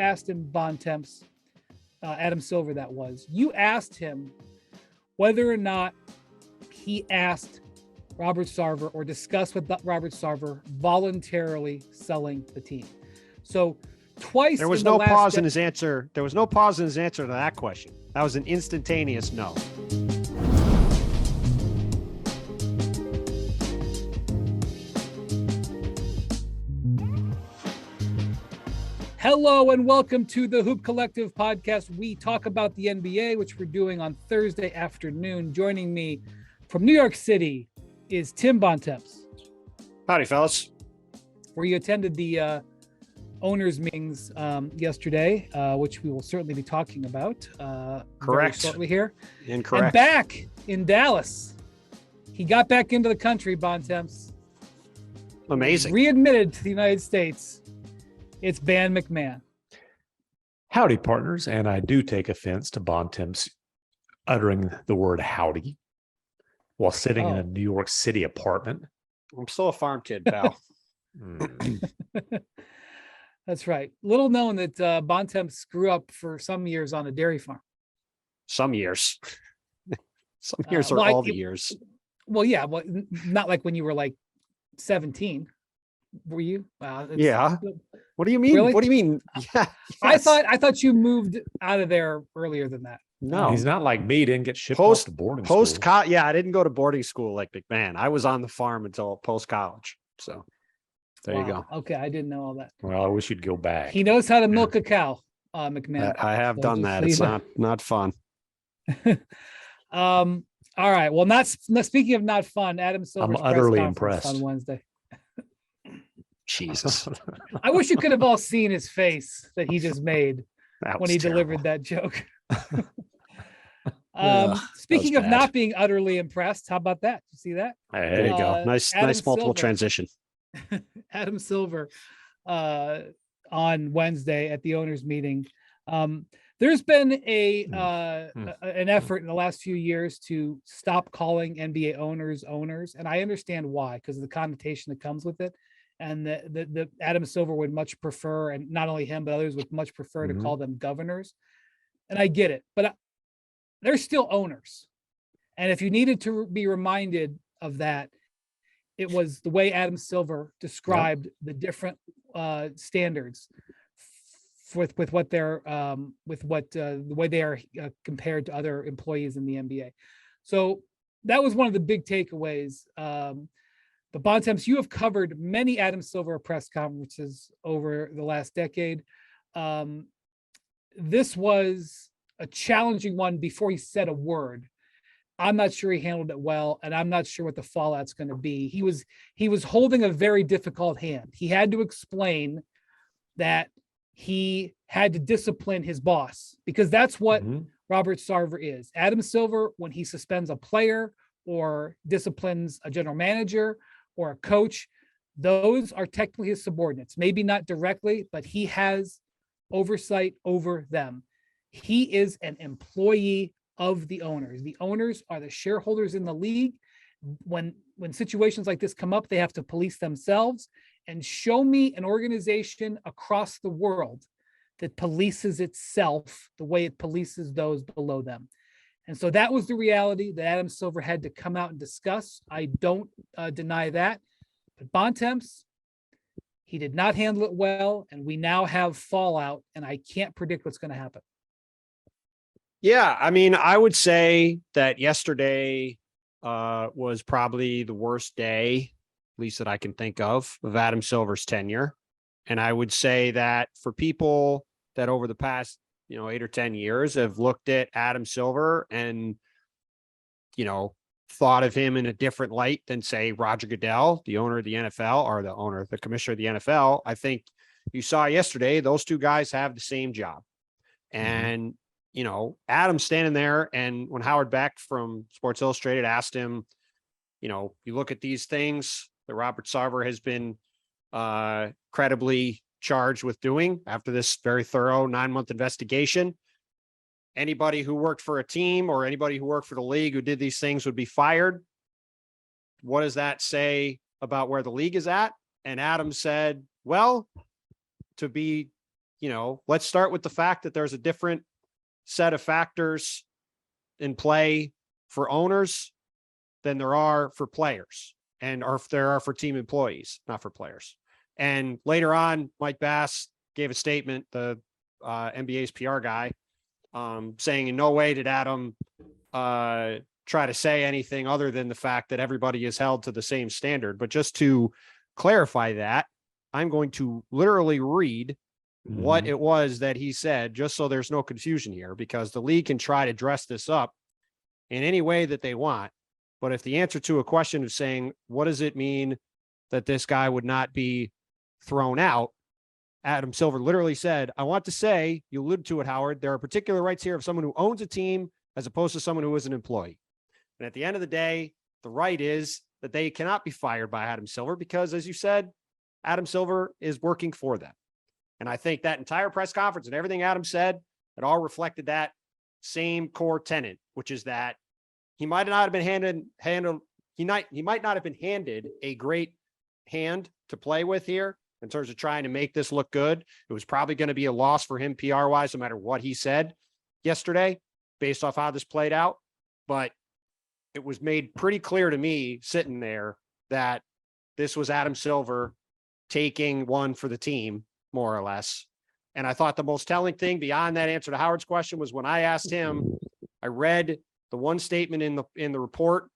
asked him, Bontemps, Adam Silver, you asked him whether or not he asked Robert Sarver or discussed with Robert Sarver voluntarily selling the team. So twice there was no pause in his answer. There was no pause in his answer to that question. That was an instantaneous no. Hello and welcome to the Hoop Collective podcast. We talk about the NBA, which we're doing on Thursday afternoon. Joining me from New York City is Tim Bontemps. Howdy, fellas. Where you attended the owners meetings yesterday, which we will certainly be talking about Correct. Very shortly here. Incorrect. And back in Dallas. He got back into the country, Bontemps. Amazing. Readmitted to the United States. It's Ban McMahon. Howdy, partners. And I do take offense to Bontemps uttering the word howdy while sitting in a New York City apartment. I'm still a farm kid, pal. That's right. Little known that Bontemps grew up for some years on a dairy farm. Some years. Some years are all the years. Well, yeah. Well, not like when you were like 17. Were you? Yeah. What do you mean? Really? What do you mean? Yeah. Yes. I thought you moved out of there earlier than that. No, he's not like me. Didn't get shipped off to boarding school. Yeah, I didn't go to boarding school like McMahon. I was on the farm until post college. So there you go. Okay, I didn't know all that. Well, I wish you'd go back. He knows how to milk a cow, McMahon. I have done that. It's not fun. All right. Well, not speaking of not fun. Adam Silver's I'm utterly impressed on Wednesday. Jesus. I wish you could have all seen his face that he just made when he delivered that joke. Speaking of not being utterly impressed, how about that? You see that? There you go. Nice multiple transition. Adam Silver on Wednesday at the owners meeting. There's been an effort in the last few years to stop calling NBA owners, and I understand why, because of the connotation that comes with it. And the Adam Silver would much prefer, and not only him, but others would much prefer to call them governors. And I get it, but they're still owners. And if you needed to be reminded of that, it was the way Adam Silver described the different standards with what they're the way they are compared to other employees in the NBA. So that was one of the big takeaways. But Bontemps, you have covered many Adam Silver press conferences over the last decade. This was a challenging one before he said a word. I'm not sure he handled it well, and I'm not sure what the fallout's going to be. He was holding a very difficult hand. He had to explain that he had to discipline his boss, because that's what Robert Sarver is. Adam Silver, when he suspends a player or disciplines a general manager or a coach, those are technically his subordinates. Maybe not directly, but he has oversight over them. He is an employee of the owners. The owners are the shareholders in the league. When situations like this come up, they have to police themselves. And show me an organization across the world that polices itself the way it polices those below them. And so that was the reality that Adam Silver had to come out and discuss. I don't deny that. But Bontemps, he did not handle it well, and we now have fallout, and I can't predict what's going to happen. Yeah, I mean, I would say that yesterday was probably the worst day, at least that I can think of Adam Silver's tenure. And I would say that for people that over the past 8 or 10 years have looked at Adam Silver and, thought of him in a different light than, say, Roger Goodell, the owner of the NFL, or the commissioner of the NFL. I think you saw yesterday, those two guys have the same job. And, Adam standing there, and when Howard Beck from Sports Illustrated asked him, you look at these things that Robert Sarver has been credibly charged with doing after this very thorough 9-month investigation. Anybody who worked for a team or anybody who worked for the league who did these things would be fired. What does that say about where the league is at? And Adam said, well, to be let's start with the fact that there's a different set of factors in play for owners than there are for players or if there are for team employees, not for players. And later on, Mike Bass gave a statement, the NBA's PR guy, saying in no way did Adam try to say anything other than the fact that everybody is held to the same standard. But just to clarify that, I'm going to literally read what it was that he said, just so there's no confusion here, because the league can try to dress this up in any way that they want. But if the answer to a question is saying, what does it mean that this guy would not be thrown out? Adam Silver literally said, I want to say, you alluded to it, Howard, there are particular rights here of someone who owns a team as opposed to someone who is an employee. And at the end of the day, the right is that they cannot be fired by Adam Silver because, as you said, Adam Silver is working for them. And I think that entire press conference and everything Adam said, it all reflected that same core tenet, which is that he might not have been he might not have been handed a great hand to play with here in terms of trying to make this look good. It was probably going to be a loss for him PR wise, no matter what he said yesterday, based off how this played out. But it was made pretty clear to me sitting there that this was Adam Silver taking one for the team, more or less. And I thought the most telling thing beyond that answer to Howard's question was when I asked him, I read the one statement in the report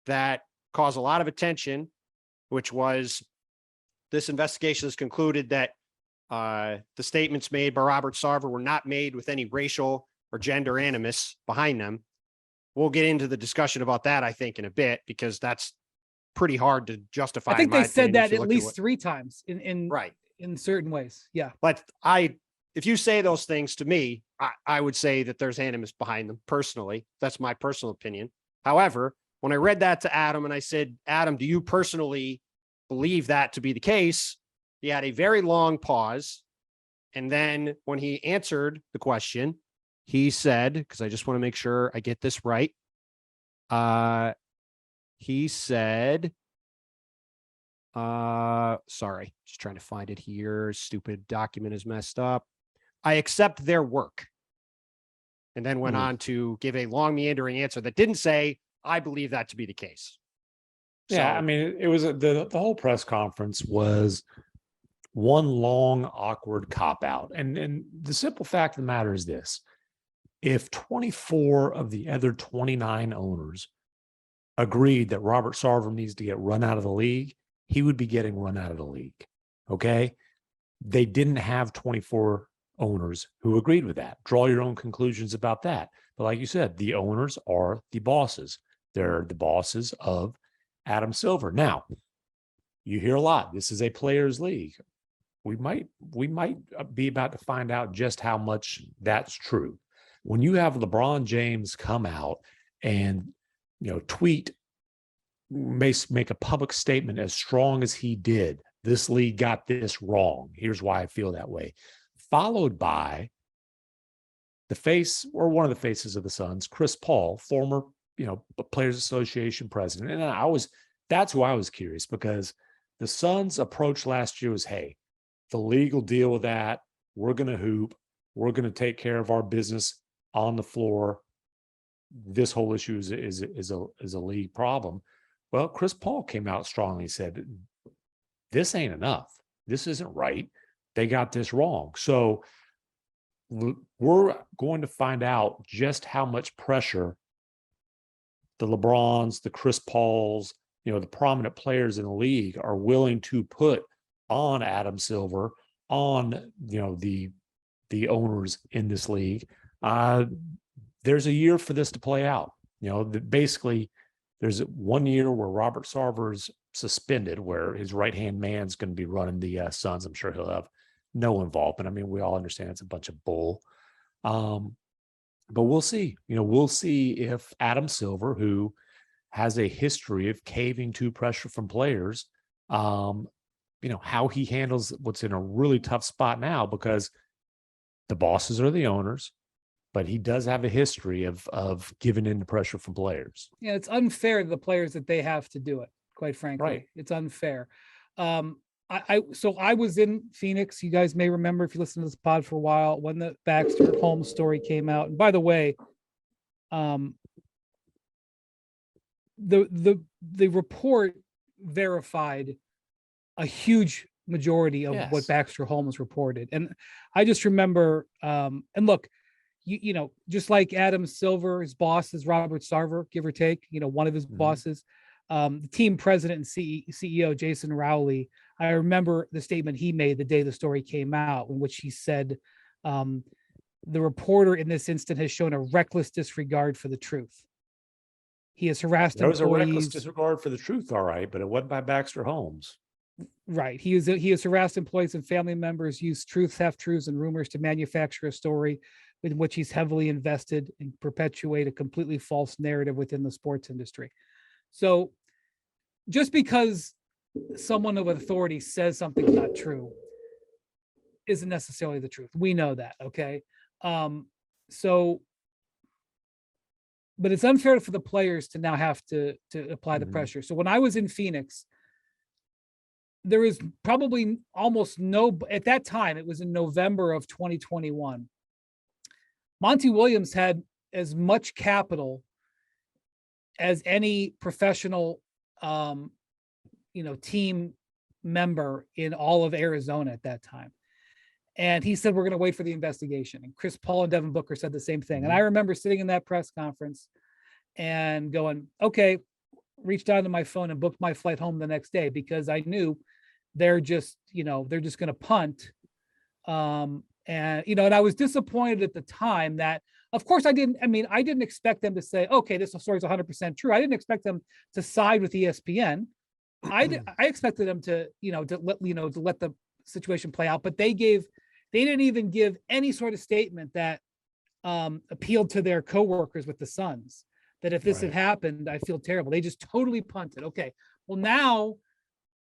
that caused a lot of attention, which was this investigation has concluded that the statements made by Robert Sarver were not made with any racial or gender animus behind them. We'll get into the discussion about that, I think, in a bit, because that's pretty hard to justify. I think they said that at least 3 times in right. In certain ways. Yeah. But if you say those things to me, I would say that there's animus behind them personally. That's my personal opinion. However, when I read that to Adam and I said, Adam, do you personally believe that to be the case? He had a very long pause. And then when he answered the question, he said, because I just want to make sure I get this right. He said, sorry, just trying to find it here. Stupid document is messed up. I accept their work. And then went on to give a long meandering answer that didn't say, I believe that to be the case. Yeah, So, I mean, it was the whole press conference was one long, awkward cop out. And the simple fact of the matter is this: if 24 of the other 29 owners agreed that Robert Sarver needs to get run out of the league, he would be getting run out of the league. Okay. They didn't have 24 owners who agreed with that. Draw your own conclusions about that. But like you said, the owners are the bosses. They're the bosses of Adam Silver. Now, you hear a lot. This is a players' league. We might be about to find out just how much that's true. When you have LeBron James come out and tweet, make a public statement as strong as he did, this league got this wrong. Here's why I feel that way. Followed by the face or one of the faces of the Suns, Chris Paul, former, Players Association president. And that's who I was curious, because the Suns' approach last year was, hey, the league will deal with that. We're going to hoop. We're going to take care of our business on the floor. This whole issue is a league problem. Well, Chris Paul came out strongly and said, this ain't enough. This isn't right. They got this wrong. So we're going to find out just how much pressure the LeBrons, the Chris Pauls, the prominent players in the league are willing to put on Adam Silver, on, the owners in this league. There's a year for this to play out. Basically, there's 1 year where Robert Sarver's suspended, where his right-hand man's going to be running the Suns. I'm sure he'll have no involvement. I mean, we all understand it's a bunch of bull. But we'll see. We'll see if Adam Silver, who has a history of caving to pressure from players, how he handles what's in a really tough spot now, because the bosses are the owners, but he does have a history of giving in to pressure from players. Yeah, it's unfair to the players that they have to do it, quite frankly. Right. It's unfair. So I was in Phoenix. You guys may remember if you listen to this pod for a while when the Baxter Holmes story came out. And by the way, the report verified a huge majority of what Yes. Baxter Holmes reported. And I just remember, and look, you know, just like Adam Silver, his boss is Robert Sarver, give or take, you know, one of his bosses, the team president and CEO, Jason Rowley. I remember the statement he made the day the story came out, in which he said, the reporter in this instant has shown a reckless disregard for the truth. He has harassed There was a reckless employees. disregard for the truth, all right, but it wasn't by Baxter Holmes. Right. He has harassed employees and family members, used truths, half truths, and rumors to manufacture a story in which he's heavily invested and perpetuate a completely false narrative within the sports industry. So just because someone of authority says something's not true isn't necessarily the truth. We know that. Okay. So, but it's unfair for the players to now have to apply the pressure. So when I was in Phoenix, there was probably almost no, at that time, it was in November of 2021. Monty Williams had as much capital as any professional, team member in all of Arizona at that time. And he said, we're going to wait for the investigation. And Chris Paul and Devin Booker said the same thing. And I remember sitting in that press conference and going, okay, reached down to my phone and booked my flight home the next day, because I knew they're just going to punt. And I was disappointed at the time that, of course, I didn't expect them to say, okay, this story is 100% true. I didn't expect them to side with ESPN. I expected them to let the situation play out, but they didn't even give any sort of statement that appealed to their coworkers with the Suns, that if this had happened, I feel terrible. They just totally punted. Okay, well, now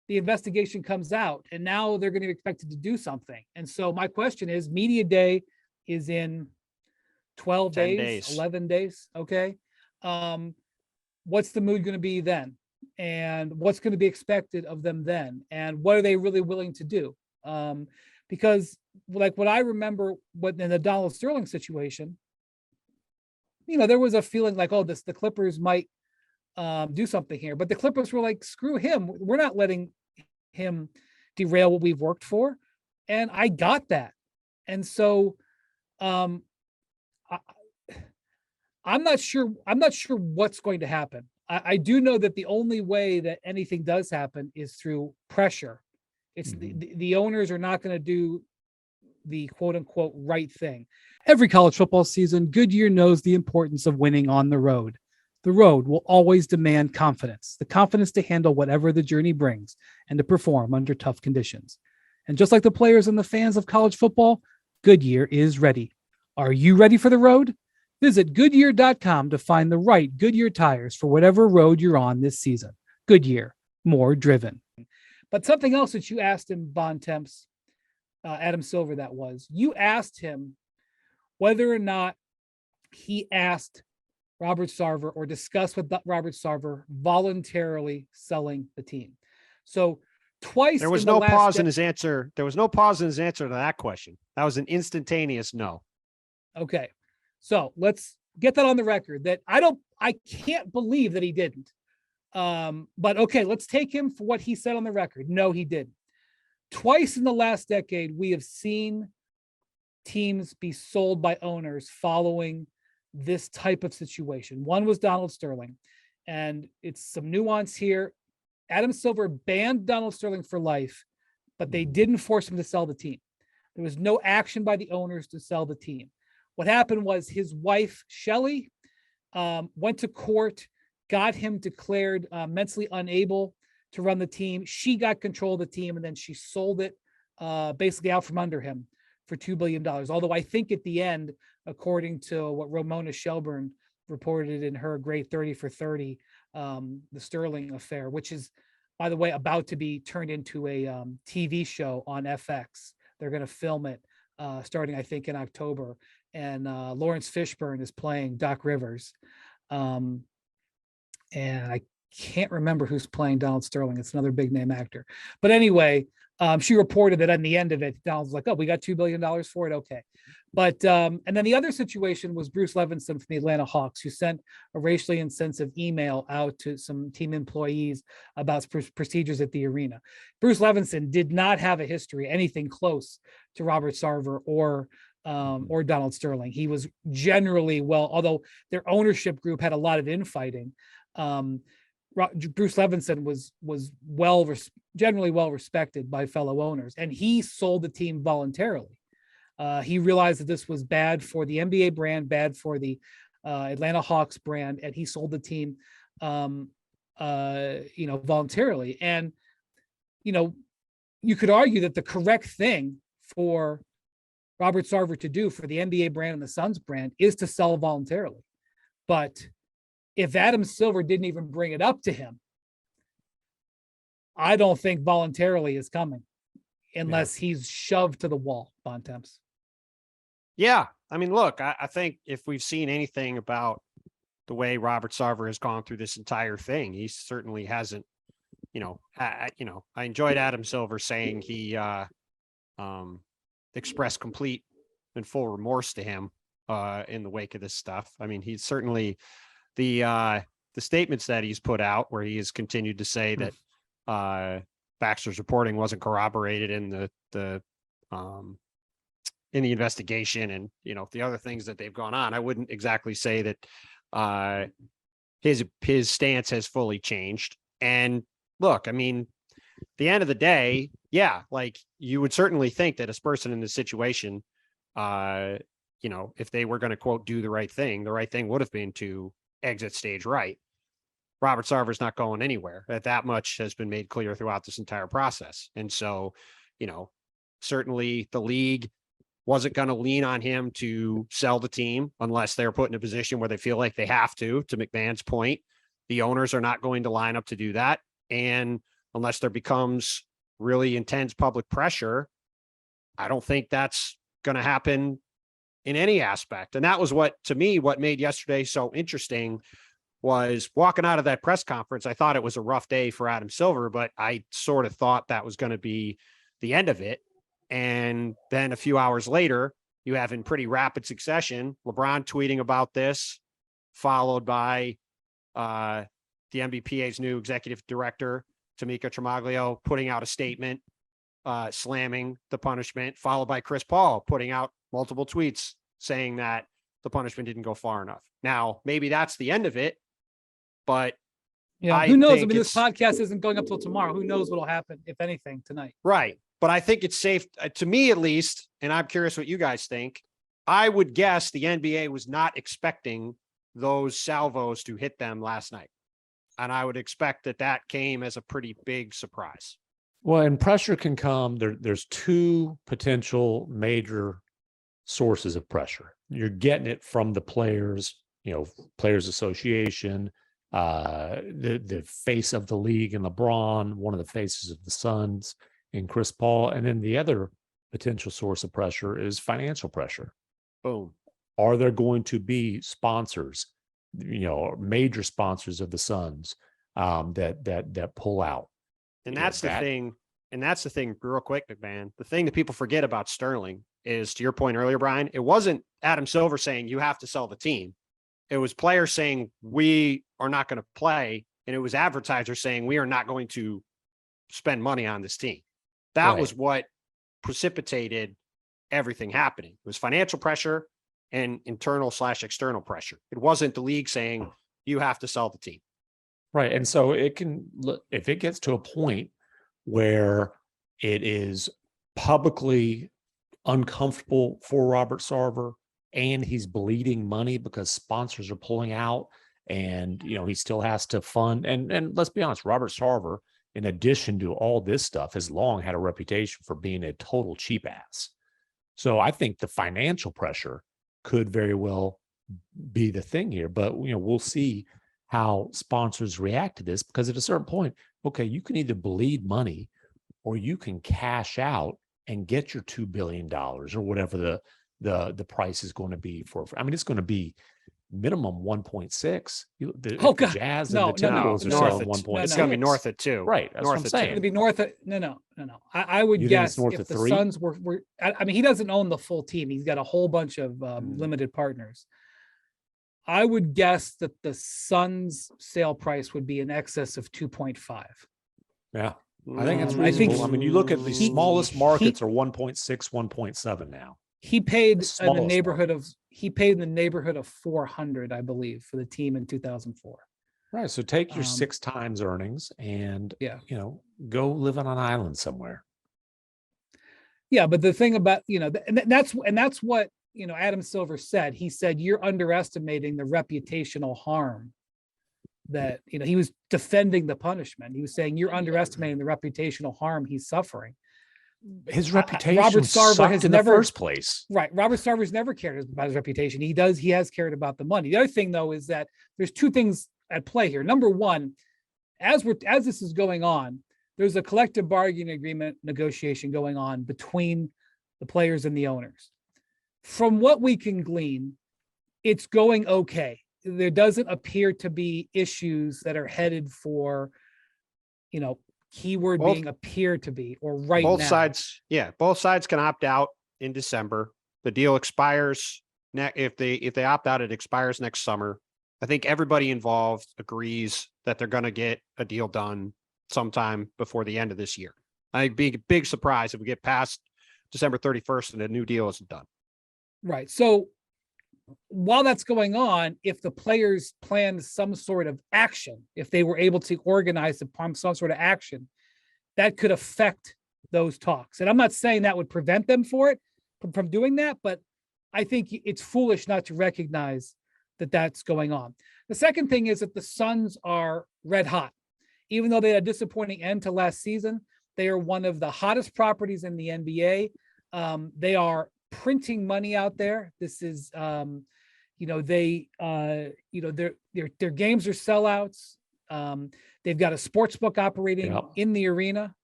the investigation comes out, and now they're going to be expected to do something. And so my question is, media day is in 12 days, 11 days. Okay. What's the mood going to be then? And what's going to be expected of them then? And what are they really willing to do? Because like what I remember in the Donald Sterling situation, there was a feeling like, oh, the Clippers might do something here, but the Clippers were like, screw him. We're not letting him derail what we've worked for. And I got that. And so I'm not sure what's going to happen. I do know that the only way that anything does happen is through pressure. It's the owners are not going to do the quote unquote right thing. Every college football season, Goodyear knows the importance of winning on the road. The road will always demand confidence, the confidence to handle whatever the journey brings and to perform under tough conditions. And just like the players and the fans of college football, Goodyear is ready. Are you ready for the road? Visit Goodyear.com to find the right Goodyear tires for whatever road you're on this season. Goodyear, more driven. But something else that you asked him, Bontemps, Adam Silver, you asked him whether or not he asked Robert Sarver or discussed with Robert Sarver voluntarily selling the team. So twice there was no pause in his answer. There was no pause in his answer to that question. That was an instantaneous no. Okay. So let's get that on the record that I can't believe that he didn't. But okay, let's take him for what he said on the record. No, he didn't. Twice in the last decade, we have seen teams be sold by owners following this type of situation. One was Donald Sterling, and it's some nuance here. Adam Silver banned Donald Sterling for life, but they didn't force him to sell the team. There was no action by the owners to sell the team. What happened was his wife, Shelley, went to court, got him declared mentally unable to run the team. She got control of the team, and then she sold it basically out from under him for $2 billion. Although I think at the end, according to what Ramona Shelburne reported in her great 30 for 30, the Sterling affair, which is, by the way, about to be turned into a TV show on FX. They're going to film it starting, I think, in October. And Lawrence Fishburne is playing Doc Rivers. And can't remember who's playing Donald Sterling. It's another big name actor. But anyway, she reported that at the end of it, Donald's like, oh, we got $2 billion for it. Okay. But, and then the other situation was Bruce Levinson from the Atlanta Hawks, who sent a racially insensitive email out to some team employees about procedures at the arena. Bruce Levinson did not have a history, anything close to Robert Sarver or Donald Sterling. He was generally although their ownership group had a lot of infighting. Bruce Levinson was generally well respected by fellow owners, and he sold the team voluntarily. He realized that this was bad for the NBA brand, bad for the Atlanta Hawks brand, and he sold the team, voluntarily. And you could argue that the correct thing for Robert Sarver to do for the NBA brand and the Suns brand is to sell voluntarily. But if Adam Silver didn't even bring it up to him, I don't think voluntarily is coming unless he's shoved to the wall, Bontemps. Yeah. I mean, look, I think if we've seen anything about the way Robert Sarver has gone through this entire thing, he certainly hasn't, I enjoyed Adam Silver saying he expressed complete and full remorse to him in the wake of this stuff. I mean, he's certainly the statements that he's put out where he has continued to say that Baxter's reporting wasn't corroborated in the investigation and, the other things that they've gone on. I wouldn't exactly say that his stance has fully changed. And look, I mean, at the end of the day, yeah, like you would certainly think that a person in this situation, if they were going to quote, do the right thing would have been to exit stage right. Robert Sarver's not going anywhere. That much has been made clear throughout this entire process. And so, certainly the league wasn't going to lean on him to sell the team unless they're put in a position where they feel like they have to McMahon's point. The owners are not going to line up to do that. And unless there becomes really intense public pressure, I don't think that's going to happen in any aspect. And that was what made yesterday so interesting was walking out of that press conference. I thought it was a rough day for Adam Silver, but I sort of thought that was going to be the end of it. And then a few hours later, you have in pretty rapid succession, LeBron tweeting about this, followed by the NBPA's new executive director, Tamika Tremaglio, putting out a statement, slamming the punishment, followed by Chris Paul putting out multiple tweets saying that the punishment didn't go far enough. Now, maybe that's the end of it, but who knows? I mean, this podcast isn't going up till tomorrow. Who knows what'll happen, if anything, tonight? Right. But I think it's safe, to me at least, and I'm curious what you guys think. I would guess the NBA was not expecting those salvos to hit them last night. And I would expect that came as a pretty big surprise. Well, and pressure can come. There's two potential major sources of pressure. You're getting it from the players, Players Association, the face of the league and LeBron, one of the faces of the Suns and Chris Paul. And then the other potential source of pressure is financial pressure. Boom. Are there going to be sponsors, major sponsors of the Suns that pull out? And that's the thing. And that's the thing, real quick, McMahon. The thing that people forget about Sterling is, to your point earlier, Brian, it wasn't Adam Silver saying you have to sell the team. It was players saying we are not going to play. And it was advertisers saying we are not going to spend money on this team. That was what precipitated everything happening. It was financial pressure and internal/external pressure. It wasn't the league saying you have to sell the team. Right. And so it can, if it gets to a point where it is publicly uncomfortable for Robert Sarver and he's bleeding money because sponsors are pulling out and, he still has to fund. And let's be honest, Robert Sarver, in addition to all this stuff, has long had a reputation for being a total cheap ass. So I think the financial pressure could very well be the thing here, but we'll see how sponsors react to this, because at a certain point, okay, you can either bleed money or you can cash out and get your $2 billion or whatever the price is going to be for. I mean, it's going to be minimum 1.6. Oh, If the God. Jazz No, and the no, no, Timberwolves it's are no, selling north of, 1.6. it's going to be north of 2. Right. That's North what I'm of saying. It'd 2. be north of no. I would You think it's guess north if of the 3? Suns were I mean, he doesn't own the full team. He's got a whole bunch of Mm. limited partners. I would guess that the Suns sale price would be in excess of 2.5. Yeah. I think it's I think reasonable. I mean, you look at the he- smallest he- markets are 1.6, 1.7 now. He paid The in the smallest neighborhood of 400, I believe, for the team in 2004. Right. So take your Um, 6 times earnings and, Yeah. go live on an island somewhere. Yeah, but the thing about, that's what, Adam Silver said. He said, you're underestimating the reputational harm that, he was defending the punishment. He was saying, you're underestimating the reputational harm he's suffering. His Robert reputation Sarver sucked has in never- the first place. Right. Robert Sarver's never cared about his reputation. He has cared about the money. The other thing, though, is that there's two things at play here. Number one, as this is going on, there's a collective bargaining agreement negotiation going on between the players and the owners. From what we can glean, it's going okay. There doesn't appear to be issues that are headed for, keyword Both- being appear to be, or right Both now. sides. Yeah. Both sides can opt out in December. The deal expires. If they opt out, it expires next summer. I think everybody involved agrees that they're going to get a deal done sometime before the end of this year. I'd be a big surprise if we get past December 31st and a new deal isn't done. Right. So while that's going on, if the players planned some sort of action, if they were able to organize some sort of action, that could affect those talks. And I'm not saying that would prevent them from doing that, but I think it's foolish not to recognize that that's going on. The second thing is that the Suns are red hot. Even though they had a disappointing end to last season, they are one of the hottest properties in the NBA. They are printing money out there. This is, their games are sellouts. They've got a sports book operating in the arena.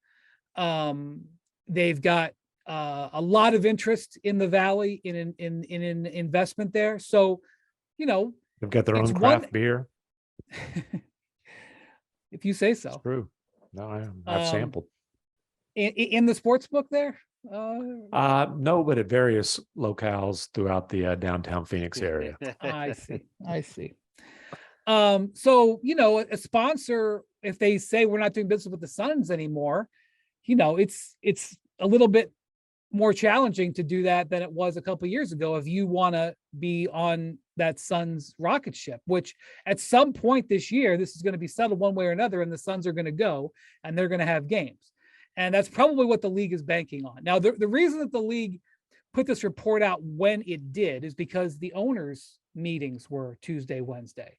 They've got a lot of interest in the Valley in investment there. So, They've got their own craft beer. If you say so. It's true. No, I've sampled. In the sports book there? No, but at various locales throughout the downtown Phoenix area. I see. So, a sponsor, if they say we're not doing business with the Suns anymore, it's a little bit more challenging to do that than it was a couple of years ago if you want to be on that Suns rocket ship, which at some point this year, this is going to be settled one way or another, and the Suns are going to go and they're going to have games. And that's probably what the league is banking on. Now, the reason that the league put this report out when it did is because the owners' meetings were Tuesday, Wednesday.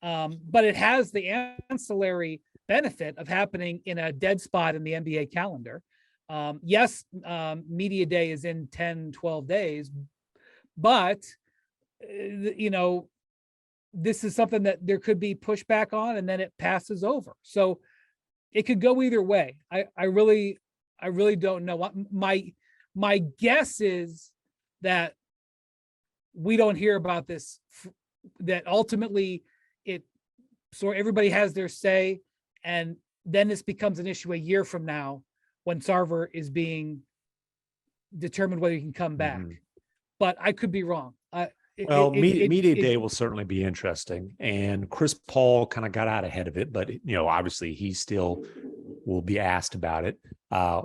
But it has the ancillary benefit of happening in a dead spot in the NBA calendar. Yes, media day is in 10, 12 days, but, this is something that there could be pushback on, and then it passes over. So it could go either way. I really don't know. My guess is that we don't hear about this, that ultimately everybody has their say, and then this becomes an issue a year from now when Sarver is being determined whether he can come back. Mm-hmm. But I could be wrong. Media day will certainly be interesting. And Chris Paul kind of got out ahead of it, but obviously he still will be asked about it.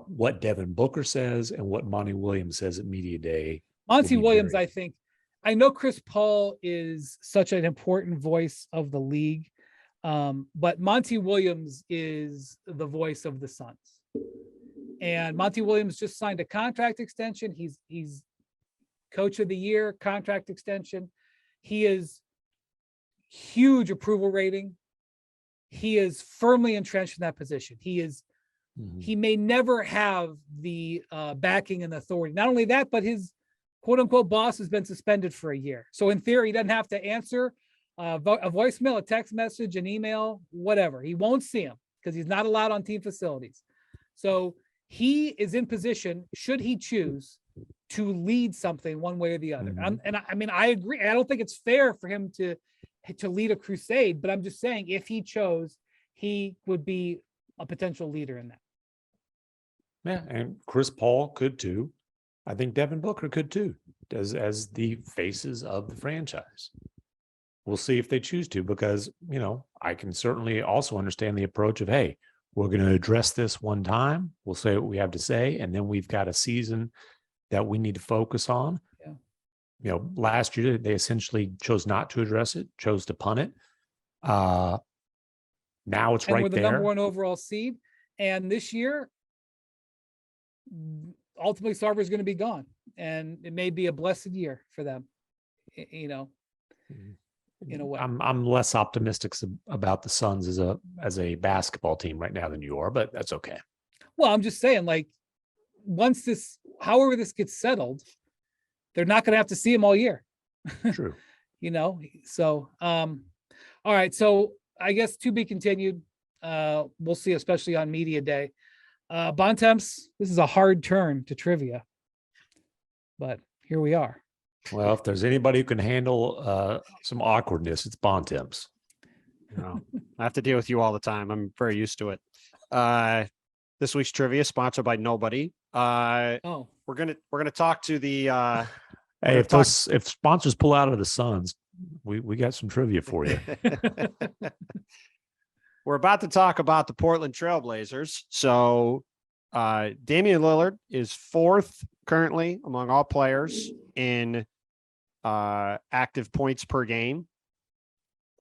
What Devin Booker says and what Monty Williams says at media day. Monty Williams, I know Chris Paul is such an important voice of the league, but Monty Williams is the voice of the Suns. And Monty Williams just signed a contract extension. He's coach of the year, contract extension. He is huge approval rating. He is firmly entrenched in that position. He may never have the backing and authority. Not only that, but his quote unquote boss has been suspended for a year. So in theory, he doesn't have to answer a voicemail, a text message, an email, whatever. He won't see him because he's not allowed on team facilities. So he is in position, should he choose, to lead something one way or the other. Mhm. I mean, I agree. I don't think it's fair for him to lead a crusade, but I'm just saying if he chose, he would be a potential leader in that. Yeah, and Chris Paul could too. I think Devin Booker could too, as the faces of the franchise. We'll see if they choose to, because I can certainly also understand the approach of, hey, we're going to address this one time. We'll say what we have to say, and then we've got a season that we need to focus on. Yeah. Last year they essentially chose not to address it, chose to punt it. Now it's And right we're the there. number 1 overall seed. And this year, ultimately, Sarver is going to be gone, and it may be a blessed year for them. In a way. I'm less optimistic about the Suns as a basketball team right now than you are, but that's okay. Well, I'm just saying, like, once however this gets settled, they're not going to have to see him all year. True. So, all right. So I guess to be continued. We'll see, especially on media day. Bontemps, this is a hard turn to trivia, but here we are. Well, if there's anybody who can handle some awkwardness, it's Bontemps. I have to deal with you all the time. I'm very used to it. This week's trivia sponsored by nobody. We're gonna talk to the. Hey, if sponsors pull out of the Suns, we got some trivia for you. We're about to talk about the Portland Trailblazers. So, Damian Lillard is 4th currently among all players in active points per game.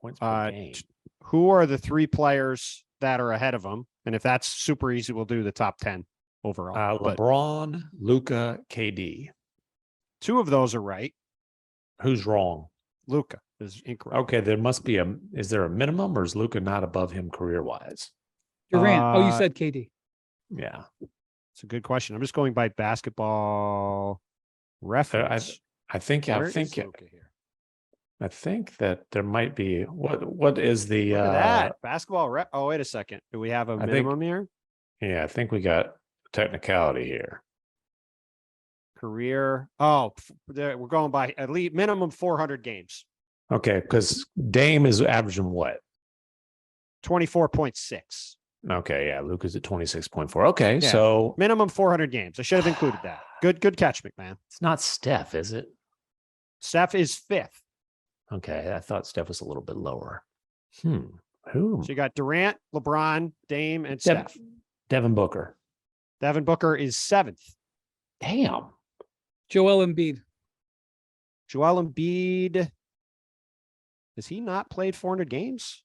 Points per game. Who are the 3 players that are ahead of him? And if that's super easy, we'll do the top 10 overall. LeBron, Luka, KD. 2 of those are right. Who's wrong? Luka is incorrect. Okay, there must be is there a minimum, or is Luka not above him career-wise? Durant. You said KD. Yeah. It's a good question. I'm just going by basketball reference. I think that there might be what is the Look at that basketball rep. Oh, wait a second. Do we have a minimum here? Yeah, I think we got technicality here. Career. Oh, we're going by at least minimum 400 games. Okay, because Dame is averaging what? 24.6. Okay, yeah, Luka's at 26.4. Okay, Yeah, so minimum 400 games. I should have included that. Good catch, McMahon. It's not Steph, is it? Steph is 5th. Okay, I thought Steph was a little bit lower. Who? So you got Durant, LeBron, Dame, and Steph. Devin Booker. Devin Booker is 7th. Damn. Joel Embiid. Joel Embiid. Has he not played 400 games?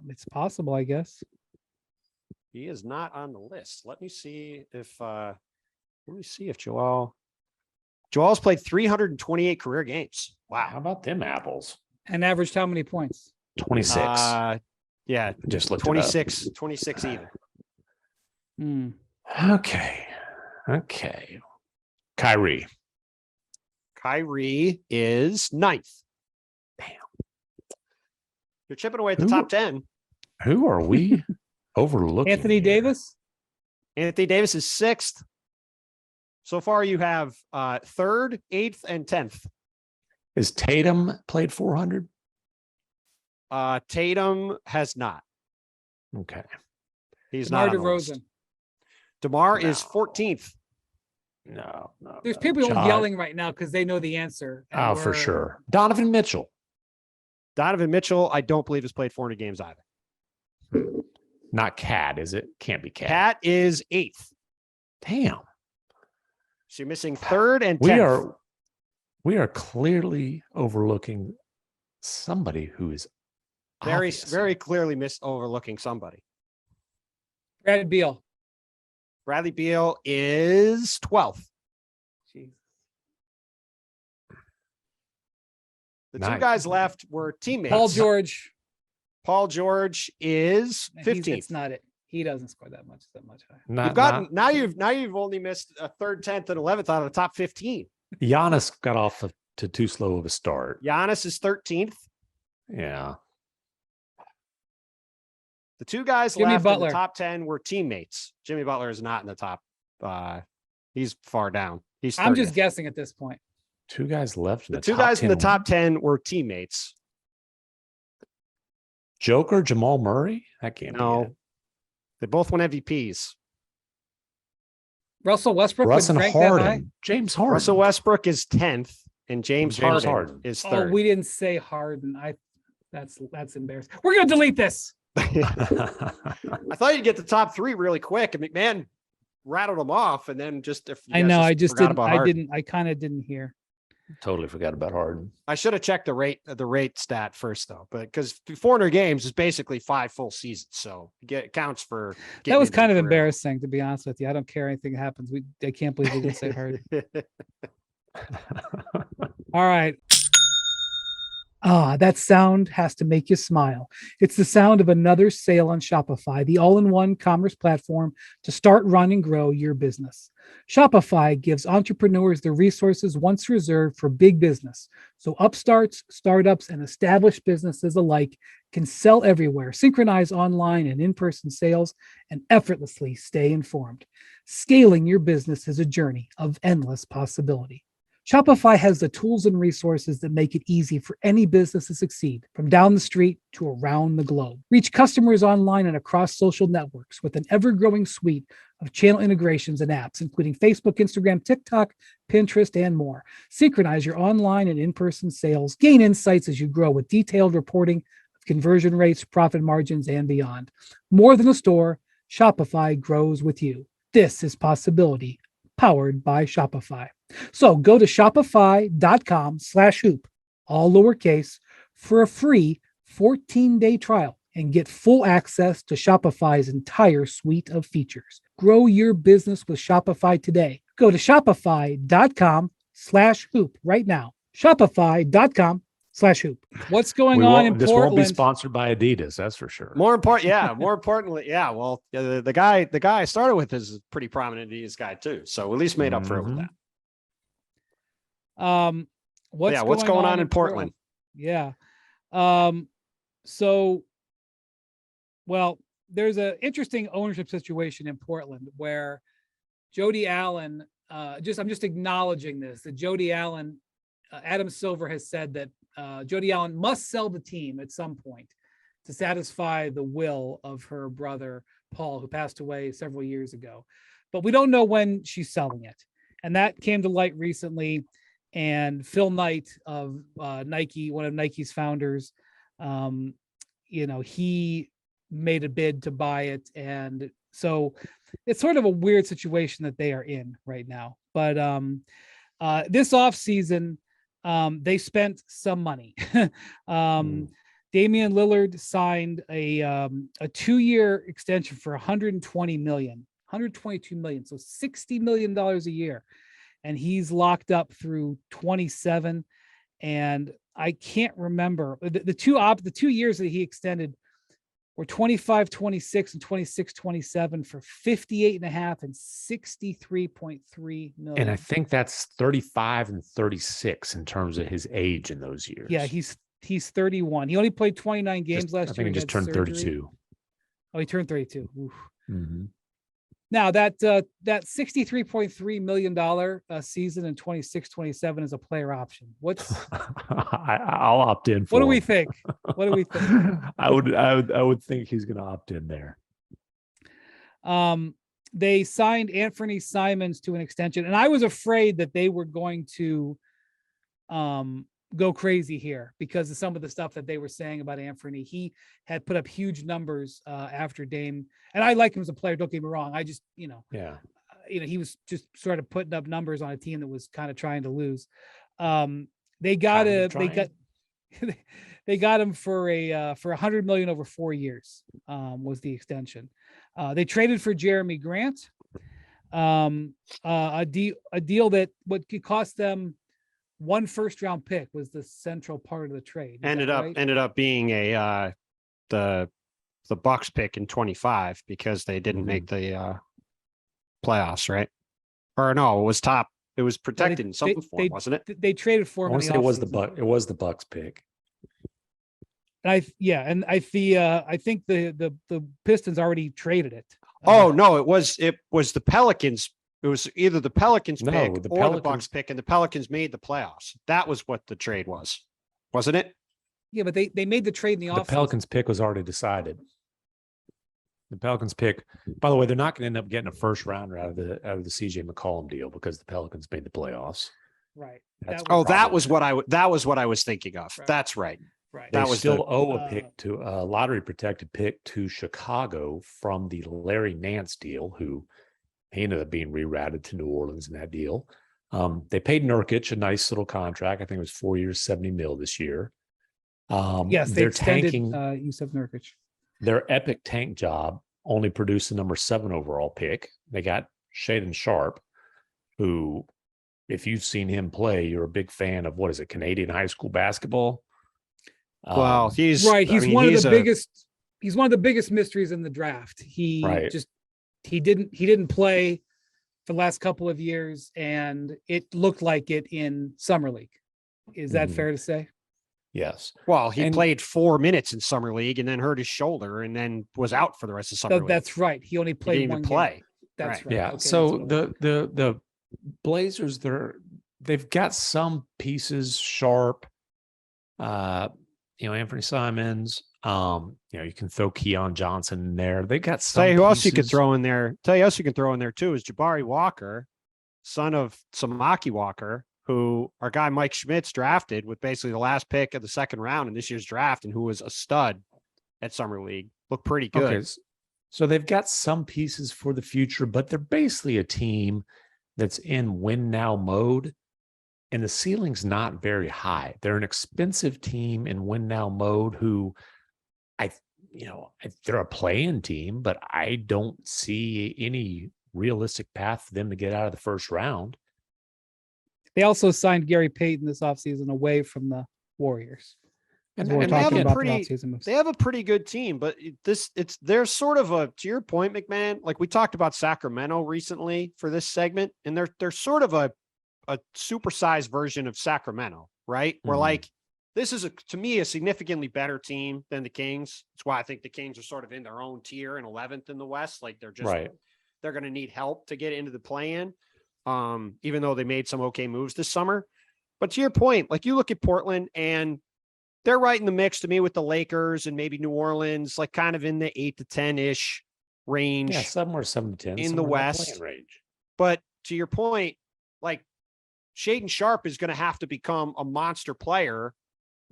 It's possible, I guess. He is not on the list. Let me see if Joel's played 328 career games. Wow. How about them apples? And averaged how many points? 26. Yeah. Just looked 26 even. Okay. Kyrie is 9th. Damn. You're chipping away at the top 10. Who are we overlooking? Anthony Davis. Anthony Davis is 6th. So far, you have 3rd, 8th, and 10th. Is Tatum played 400? Tatum has not. Okay. He's DeMar not on the list. DeRozan. DeMar is 14th. No. There's people yelling right now because they know the answer. Oh, for sure. Donovan Mitchell. Donovan Mitchell, I don't believe has played 400 games either. Not Cat, is it? Can't be Cat. Cat is 8th. Damn. So you're missing 3rd and 10th. We are clearly overlooking somebody who is very clearly overlooking somebody. Brad Beal. Bradley Beal is 12th. Jeez. The 2 guys left were teammates. Paul George. Paul George is 15th. It's not it. He doesn't score that much higher. Now you've only missed a 3rd, 10th, and 11th out of the top 15. Giannis got off to too slow of a start. Giannis is 13th. Yeah. The 2 guys Jimmy left Butler. in the top 10 were teammates. Jimmy Butler is not in the top He's far down. He's 30th. I'm just guessing at this point. Two guys left. The two guys in the top 10 were teammates. Joker, Jamal Murray. That can't be it. They both won MVPs. Russell Westbrook Russ and would rank that high? Harden. James Harden. Russell Westbrook is 10th, and James Harden is Oh, third. we didn't say Harden. That's embarrassing. We're gonna delete this. I thought you'd get the top 3 really quick, and McMahon rattled them off, and then just if I know, I just didn't. Harden. I kind of didn't hear. Totally forgot about Harden. I should have checked the rate stat first though, but because 400 games is basically 5 full seasons, so it counts for. That was kind of embarrassing, to be honest with you. I don't care anything happens. I can't believe we didn't say Harden. All right. That sound has to make you smile. It's the sound of another sale on Shopify, the all-in-one commerce platform to start, run, and grow your business. Shopify gives entrepreneurs the resources once reserved for big business, so upstarts, startups, and established businesses alike can sell everywhere, synchronize online and in-person sales, and effortlessly stay informed. Scaling your business is a journey of endless possibility. Shopify has the tools and resources that make it easy for any business to succeed, from down the street to around the globe. Reach customers online and across social networks with an ever-growing suite of channel integrations and apps, including Facebook, Instagram, TikTok, Pinterest, and more. Synchronize your online and in-person sales. Gain insights as you grow with detailed reporting of conversion rates, profit margins, and beyond. More than a store, Shopify grows with you. This is Possibility, powered by Shopify. So go to shopify.com/hoop, all lowercase, for a free 14-day trial and get full access to Shopify's entire suite of features. Grow your business with Shopify today. Go to shopify.com/hoop right now. Shopify.com/hoop. What's going on in this Portland? won't be sponsored by Adidas, that's for sure. More importantly, well, the guy I started with is a pretty prominent Adidas guy too, so at least made up for it with that. What's going on in Portland? Yeah. There's an interesting ownership situation in Portland where Jody Allen, I'm just acknowledging this, that Jody Allen, Adam Silver has said that Jody Allen must sell the team at some point to satisfy the will of her brother, Paul, who passed away several years ago. But we don't know when she's selling it. And that came to light recently. And Phil Knight of Nike, one of Nike's founders, he made a bid to buy it. And so it's sort of a weird situation that they are in right now. But this offseason, they spent some money. Damian Lillard signed a 2-year extension for $122 million, so $60 million a year. And he's locked up through 27. And I can't remember the 2 years that he extended were 25, 26 and 26, 27 for 58.5 and 63.3 million. And I think that's 35 and 36 in terms of his age in those years. Yeah, he's 31. He only played 29 games last year. I think he just turned 32. Oh, he turned 32. Mm-hmm. Now that $63.3 million season in 26-27 is a player option. What's I'll opt in for. What do we think? What do we think? I would think he's going to opt in there. They signed Anthony Simons to an extension, and I was afraid that they were going to go crazy here because of some of the stuff that they were saying about Anthony. He had put up huge numbers after Dame, and I like him as a player. Don't get me wrong. I just, he was just sort of putting up numbers on a team that was kind of trying to lose. They got him for $100 million over 4 years was the extension. They traded for Jeremy Grant, a deal that what could cost them 1 first-round pick was the central part of the trade. Ended up being the Bucks pick in 25 because they didn't make the playoffs, right? Or no, it was top. It was protected in some form, wasn't it? They traded for him. I want to say it was the Bucks pick. I think the Pistons already traded it. No, it was the Pelicans. It was either the Pelicans No, pick the or the Bucks Pelicans- pick, and the Pelicans made the playoffs. That was what the trade was, wasn't it? Yeah, but they made the trade in the The offseason. Pelicans pick was already decided. The Pelicans pick, by the way, they're not going to end up getting a first rounder out of the CJ McCollum deal because the Pelicans made the playoffs. Right. That's That was- That was what I was thinking of. Right. That's right. Right. They That was still the- owe a pick to a lottery protected pick to Chicago from the Larry Nance deal, who he ended up being rerouted to New Orleans in that deal. They paid Nurkic a nice little contract. I think it was 4 years, 70 mil this year. Yes, they they're extended tanking. Yusuf Nurkic. Their epic tank job only produced the number 7 overall pick. They got Shaden Sharp, who, if you've seen him play, you're a big fan of, what is it, Canadian high school basketball? Well, he's Right. He's one of the a- biggest. He's one of the biggest mysteries in the draft. He Right. just he didn't play for the last couple of years, and it looked like it in summer league. Is that Mhm. fair to say? Yes. Well, he And- played 4 minutes in summer league and then hurt his shoulder and then was out for the rest of summer league. That's right. He only He played didn't one even game. play. That's Right. right. Yeah. Okay, So that's what it was. the Blazers, they've got some pieces. Sharp, Anthony Simons. You can throw Keon Johnson in there. They got some. Tell you who else you could pieces. throw in there. Tell you who else you can throw in there too is Jabari Walker, son of Samaki Walker, who our guy Mike Schmitz drafted with basically the last pick of the second round in this year's draft, and who was a stud at summer league. Looked pretty good. Okay, so they've got some pieces for the future, but they're basically a team that's in win now mode, and the ceiling's not very high. They're an expensive team in win now mode who they're a play-in team, but I don't see any realistic path for them to get out of the first round. They also signed Gary Payton this offseason away from the Warriors. And, We're and they have talking a about pretty- the offseason moves. They have a pretty good team, but they're sort of to your point, McMahon, like we talked about Sacramento recently for this segment, and they're sort of a supersized version of Sacramento, right? Where Mhm. like this is to me a significantly better team than the Kings. That's why I think the Kings are sort of in their own tier and 11th in the West. Like they're just Right. they're going to need help to get into the play-in, even though they made some okay moves this summer. But to your point, like you look at Portland and they're right in the mix to me with the Lakers and maybe New Orleans, like kind of in the 8 to 10-ish range. Yeah, somewhere 7 to 10 in the somewhere in that West. playing range. But to your point, like Shaden Sharp is going to have to become a monster player.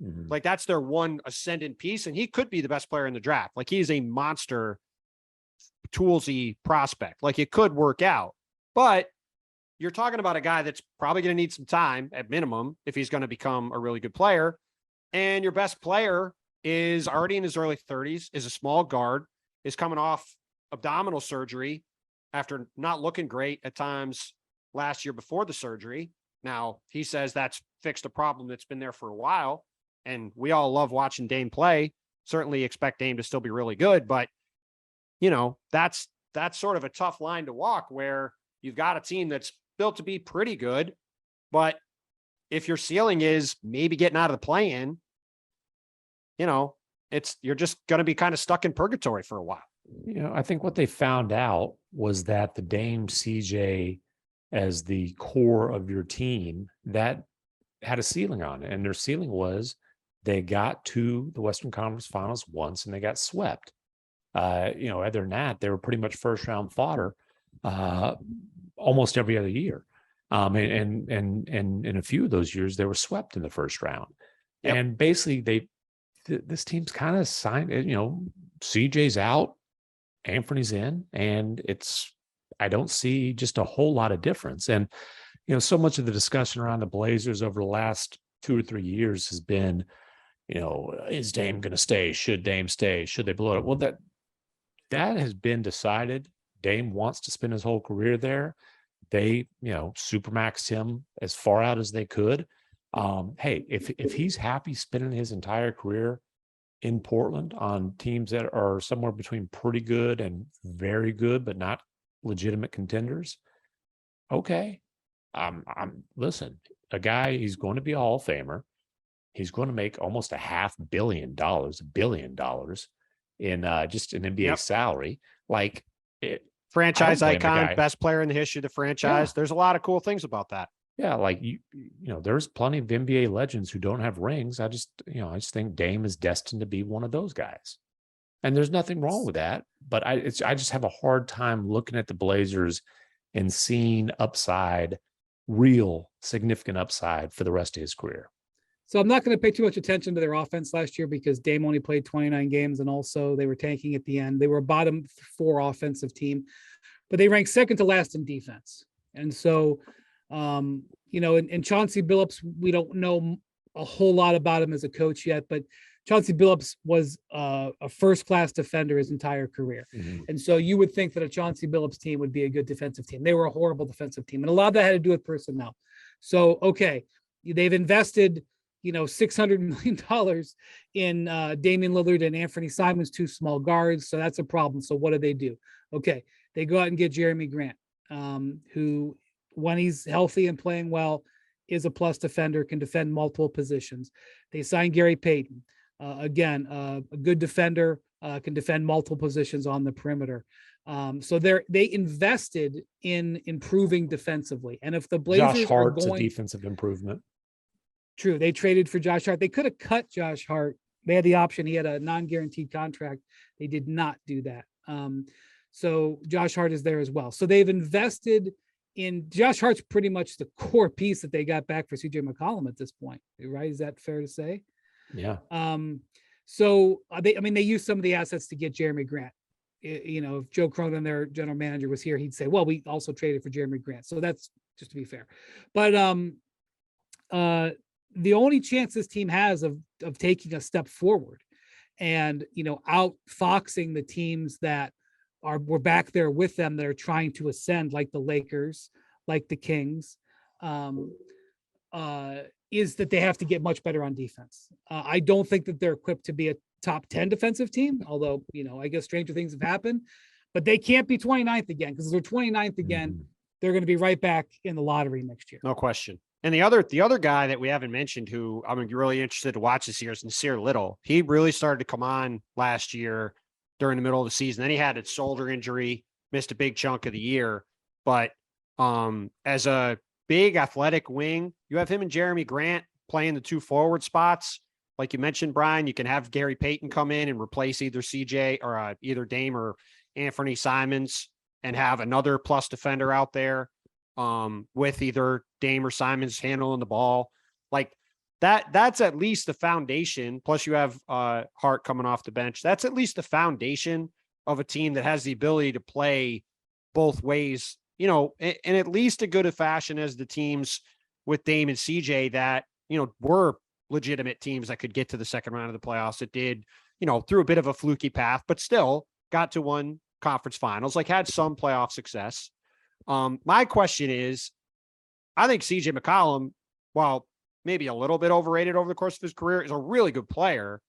Mhm. Like that's their one ascendant piece. And he could be the best player in the draft. Like he's a monster toolsy prospect. Like it could work out, but you're talking about a guy that's probably going to need some time at minimum if he's going to become a really good player. And your best player is already in his early 30s, is a small guard, is coming off abdominal surgery after not looking great at times last year before the surgery. Now, he says that's fixed a problem that's been there for a while. And we all love watching Dame play. Certainly expect Dame to still be really good. But, that's sort of a tough line to walk where you've got a team that's built to be pretty good. But if your ceiling is maybe getting out of the play-in, you're just going to be kind of stuck in purgatory for a while. I think what they found out was that the Dame CJ as the core of your team that had a ceiling on it. And their ceiling was they got to the Western Conference Finals once and they got swept. Other than that, they were pretty much first round fodder almost every other year. And in a few of those years, they were swept in the first round. Yep. And basically this team's kind of signed, CJ's out, Anthony's in, and I don't see just a whole lot of difference. And, so much of the discussion around the Blazers over the last 2 or 3 years has been, is Dame going to stay? Should Dame stay? Should they blow it? Well, that has been decided. Dame wants to spend his whole career there. They, supermaxed him as far out as they could. Hey, if he's happy spending his entire career in Portland on teams that are somewhere between pretty good and very good, but not legitimate contenders, okay. Listen, a guy, he's going to be a Hall of Famer. He's going to make almost $500 million, $1 billion in just an NBA Yep. salary. Like franchise blame the icon, guy. best player in the history of the franchise. There's a lot of cool things about that. Yeah, like there's plenty of NBA legends who don't have rings. I just think Dame is destined to be one of those guys. And there's nothing wrong with that, but I just have a hard time looking at the Blazers and seeing upside, real significant upside for the rest of his career. So I'm not going to pay too much attention to their offense last year because Dame only played 29 games, and also they were tanking at the end. They were a bottom 4 offensive team, but they ranked second to last in defense. And so, and Chauncey Billups, we don't know a whole lot about him as a coach yet, but Chauncey Billups was a first-class defender his entire career. Mm-hmm. And so you would think that a Chauncey Billups team would be a good defensive team. They were a horrible defensive team. And a lot of that had to do with personnel. So, okay, they've invested, $600 million in Damian Lillard and Anthony Simons, 2 small guards. So that's a problem. So what do? Okay, they go out and get Jeremy Grant, who, when he's healthy and playing well, is a plus defender, can defend multiple positions. They signed Gary Payton. Again, a good defender, can defend multiple positions on the perimeter. So they invested in improving defensively. And if the Blazers Josh Hart's are going, a defensive improvement. True, they traded for Josh Hart. They could have cut Josh Hart. They had the option. He had a non-guaranteed contract. They did not do that. So Josh Hart is there as well. So they've invested in Josh Hart's pretty much the core piece that they got back for CJ McCollum at this point, right? Is that fair to say? Yeah. So they used some of the assets to get Jeremy Grant. If Joe Cronin, their general manager, was here, he'd say, well, we also traded for Jeremy Grant. So that's just to be fair. But the only chance this team has of taking a step forward and, outfoxing the teams that were back there with them that are trying to ascend, like the Lakers, like the Kings, is that they have to get much better on defense. I don't think that they're equipped to be a top 10 defensive team, although, I guess stranger things have happened, but they can't be 29th again, because if they're 29th again, they're going to be right back in the lottery next year. No question. And the other guy that we haven't mentioned, who I'm really interested to watch this year, is Nasir Little. He really started to come on last year during the middle of the season. Then he had a shoulder injury, missed a big chunk of the year. But as a big athletic wing, you have him and Jeremy Grant playing the 2 forward spots. Like you mentioned, Brian, you can have Gary Payton come in and replace either CJ or either Dame or Anthony Simons and have another plus defender out there with either Dame or Simons handling the ball. Like that's at least the foundation. Plus you have Hart coming off the bench. That's at least the foundation of a team that has the ability to play both ways, in at least a good a fashion as the teams with Dame and CJ that, were legitimate teams that could get to the second round of the playoffs. It did, through a bit of a fluky path, but still got to one conference finals, like had some playoff success. My question is, I think CJ McCollum, while maybe a little bit overrated over the course of his career, is a really good player.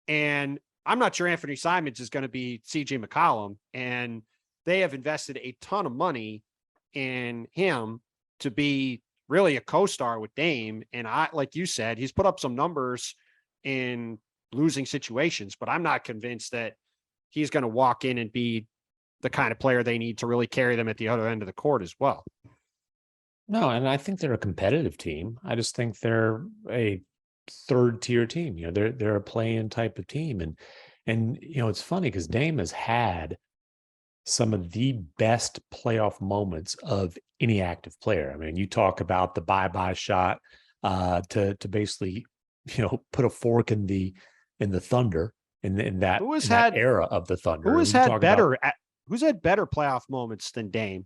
And I'm not sure Anthony Simons is going to be CJ McCollum. And they have invested a ton of money in him to be really a co-star with Dame. And like you said, he's put up some numbers in losing situations, but I'm not convinced that he's going to walk in and be the kind of player they need to really carry them at the other end of the court as well. No, and I think they're a competitive team. I just think they're a 3rd-tier team. They're a play-in type of team. And it's funny because Dame has had some of the best playoff moments of any active player. I mean, you talk about the bye-bye shot to basically, put a fork in the Thunder in that era of the Thunder. Who's had better playoff moments than Dame,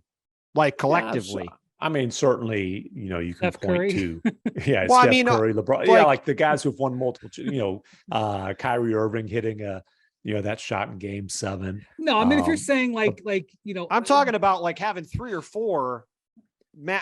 like collectively? Yeah, I mean, certainly, you can Steph point Curry. to, Steph Curry, LeBron, like the guys who've won multiple, Kyrie Irving hitting that shot in Game 7. No, I mean, if you're saying I'm talking about like having 3 or 4,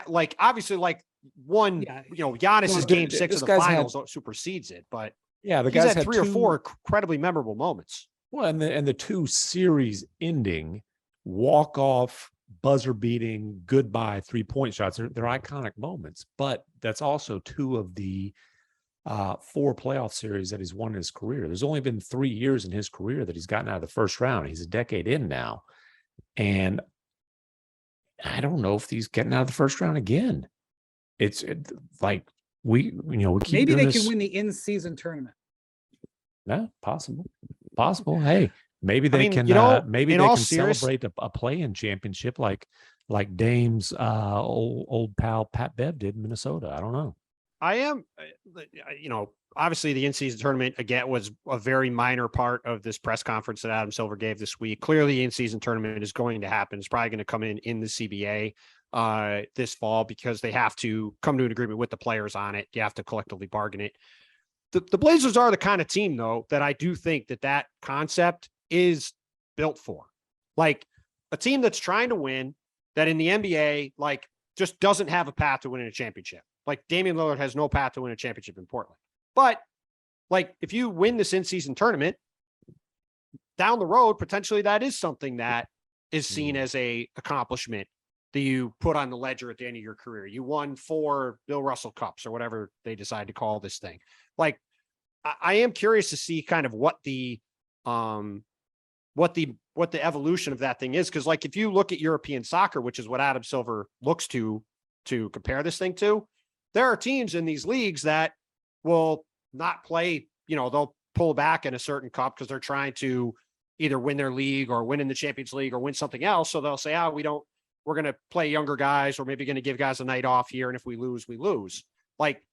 like obviously like one, Giannis's Game 6 of the finals supersedes it, but yeah, the he's guys had 3 or 4 incredibly memorable moments. Well, and the 2 series ending walk-off, buzzer-beating, goodbye 3-point shots, they're iconic moments. But that's also 2 of the 4 playoff series that he's won in his career. There's only been 3 years in his career that he's gotten out of the first round. He's a decade in now. And I don't know if he's getting out of the first round again. It's like we keep Maybe doing they this. can win the in-season tournament. Yeah, possible. Hey, maybe they mean, can. Maybe in they all can serious- celebrate a play-in championship like Dame's old pal Pat Bev did in Minnesota. I don't know. I am, obviously the in-season tournament again was a very minor part of this press conference that Adam Silver gave this week. Clearly, the in-season tournament is going to happen. It's probably going to come in the CBA this fall because they have to come to an agreement with the players on it. You have to collectively bargain it. The Blazers are the kind of team, though, that I do think that concept is built for. Like a team that's trying to win, that in the NBA, like just doesn't have a path to winning a championship. Like Damian Lillard has no path to win a championship in Portland. But like if you win this in-season tournament, down the road, potentially that is something that is seen as a accomplishment that you put on the ledger at the end of your career. You won 4 Bill Russell Cups or whatever they decide to call this thing. Like I am curious to see kind of what the evolution of that thing is. Cause like if you look at European soccer, which is what Adam Silver looks to compare this thing to, there are teams in these leagues that will not play, they'll pull back in a certain cup because they're trying to either win their league or win in the Champions League or win something else. So they'll say, we're going to play younger guys or maybe going to give guys a night off here. And if we lose, we lose. Like,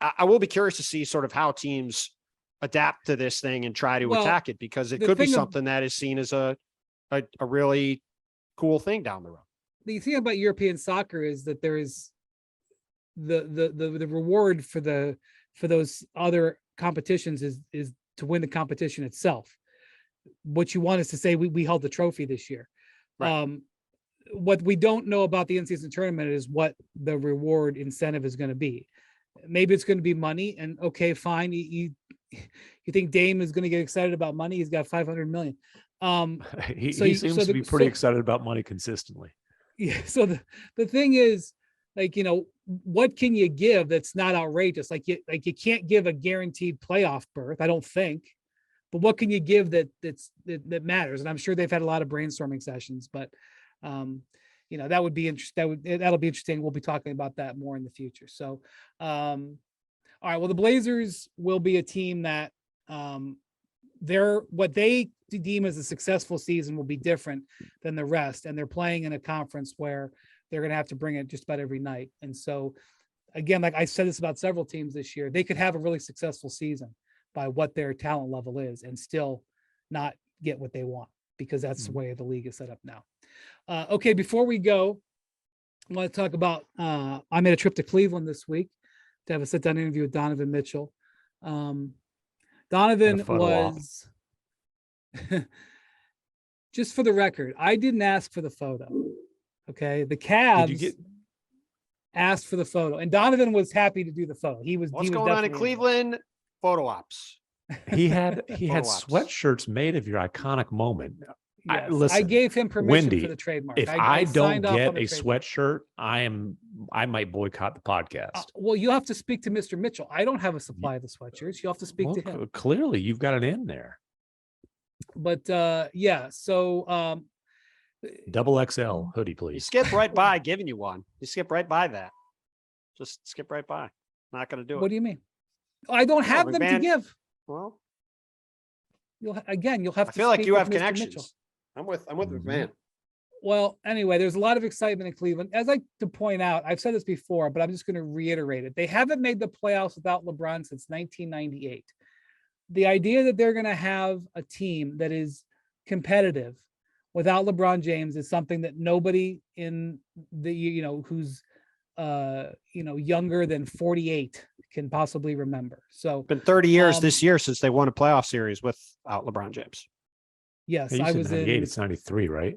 I will be curious to see sort of how teams adapt to this thing and try to attack it, because it could be something that is seen as a really cool thing down the road. The thing about European soccer is that there is the reward for those other competitions is to win the competition itself. What you want is to say we held the trophy this year. Right. What we don't know about the in-season tournament is what the reward incentive is going to be. Maybe it's going to be money, and okay, fine. You think Dame is going to get excited about money? He's got $500 million. He seems to be pretty excited about money consistently. Yeah. So the thing is, like, what can you give that's not outrageous? Like you can't give a guaranteed playoff berth, I don't think. But what can you give that matters? And I'm sure they've had a lot of brainstorming sessions, but that would be interesting. That'll be interesting. We'll be talking about that more in the future. So, all right. Well, the Blazers will be a team that what they deem as a successful season will be different than the rest, and they're playing in a conference where they're going to have to bring it just about every night. And so, again, like I said this about several teams this year, they could have a really successful season by what their talent level is and still not get what they want, because that's the way the league is set up now. Okay, before we go, I want to talk about, I made a trip to Cleveland this week to have a sit-down interview with Donovan Mitchell. Donovan was, just for the record, I didn't ask for the photo. Okay, the Cavs asked for the photo, and Donovan was happy to do the photo. What's going on in Cleveland? Photo ops. He had sweatshirts made of your iconic moment. Yes, I gave him permission Wendy, for the trademark. If I don't get a sweatshirt, I might boycott the podcast. Well, you have to speak to Mr. Mitchell. I don't have a supply of the sweatshirts. You have to speak to him. Clearly, you've got it in there. But so double XL hoodie, please. You skip right by giving you one. You skip right by that. Just skip right by. Not going to do it. What do you mean? I don't have them to give. Well, you'll have to. I feel like you have connections. Mitchell. I'm with McMahon. Well, anyway, there's a lot of excitement in Cleveland. As I like to point out, I've said this before, but I'm just going to reiterate it. They haven't made the playoffs without LeBron since 1998. The idea that they're going to have a team that is competitive without LeBron James is something that nobody in the, who's, younger than 48 can possibly remember. So been 30 years this year since they won a playoff series without LeBron James. Yes, I was in 98. It's 93, right?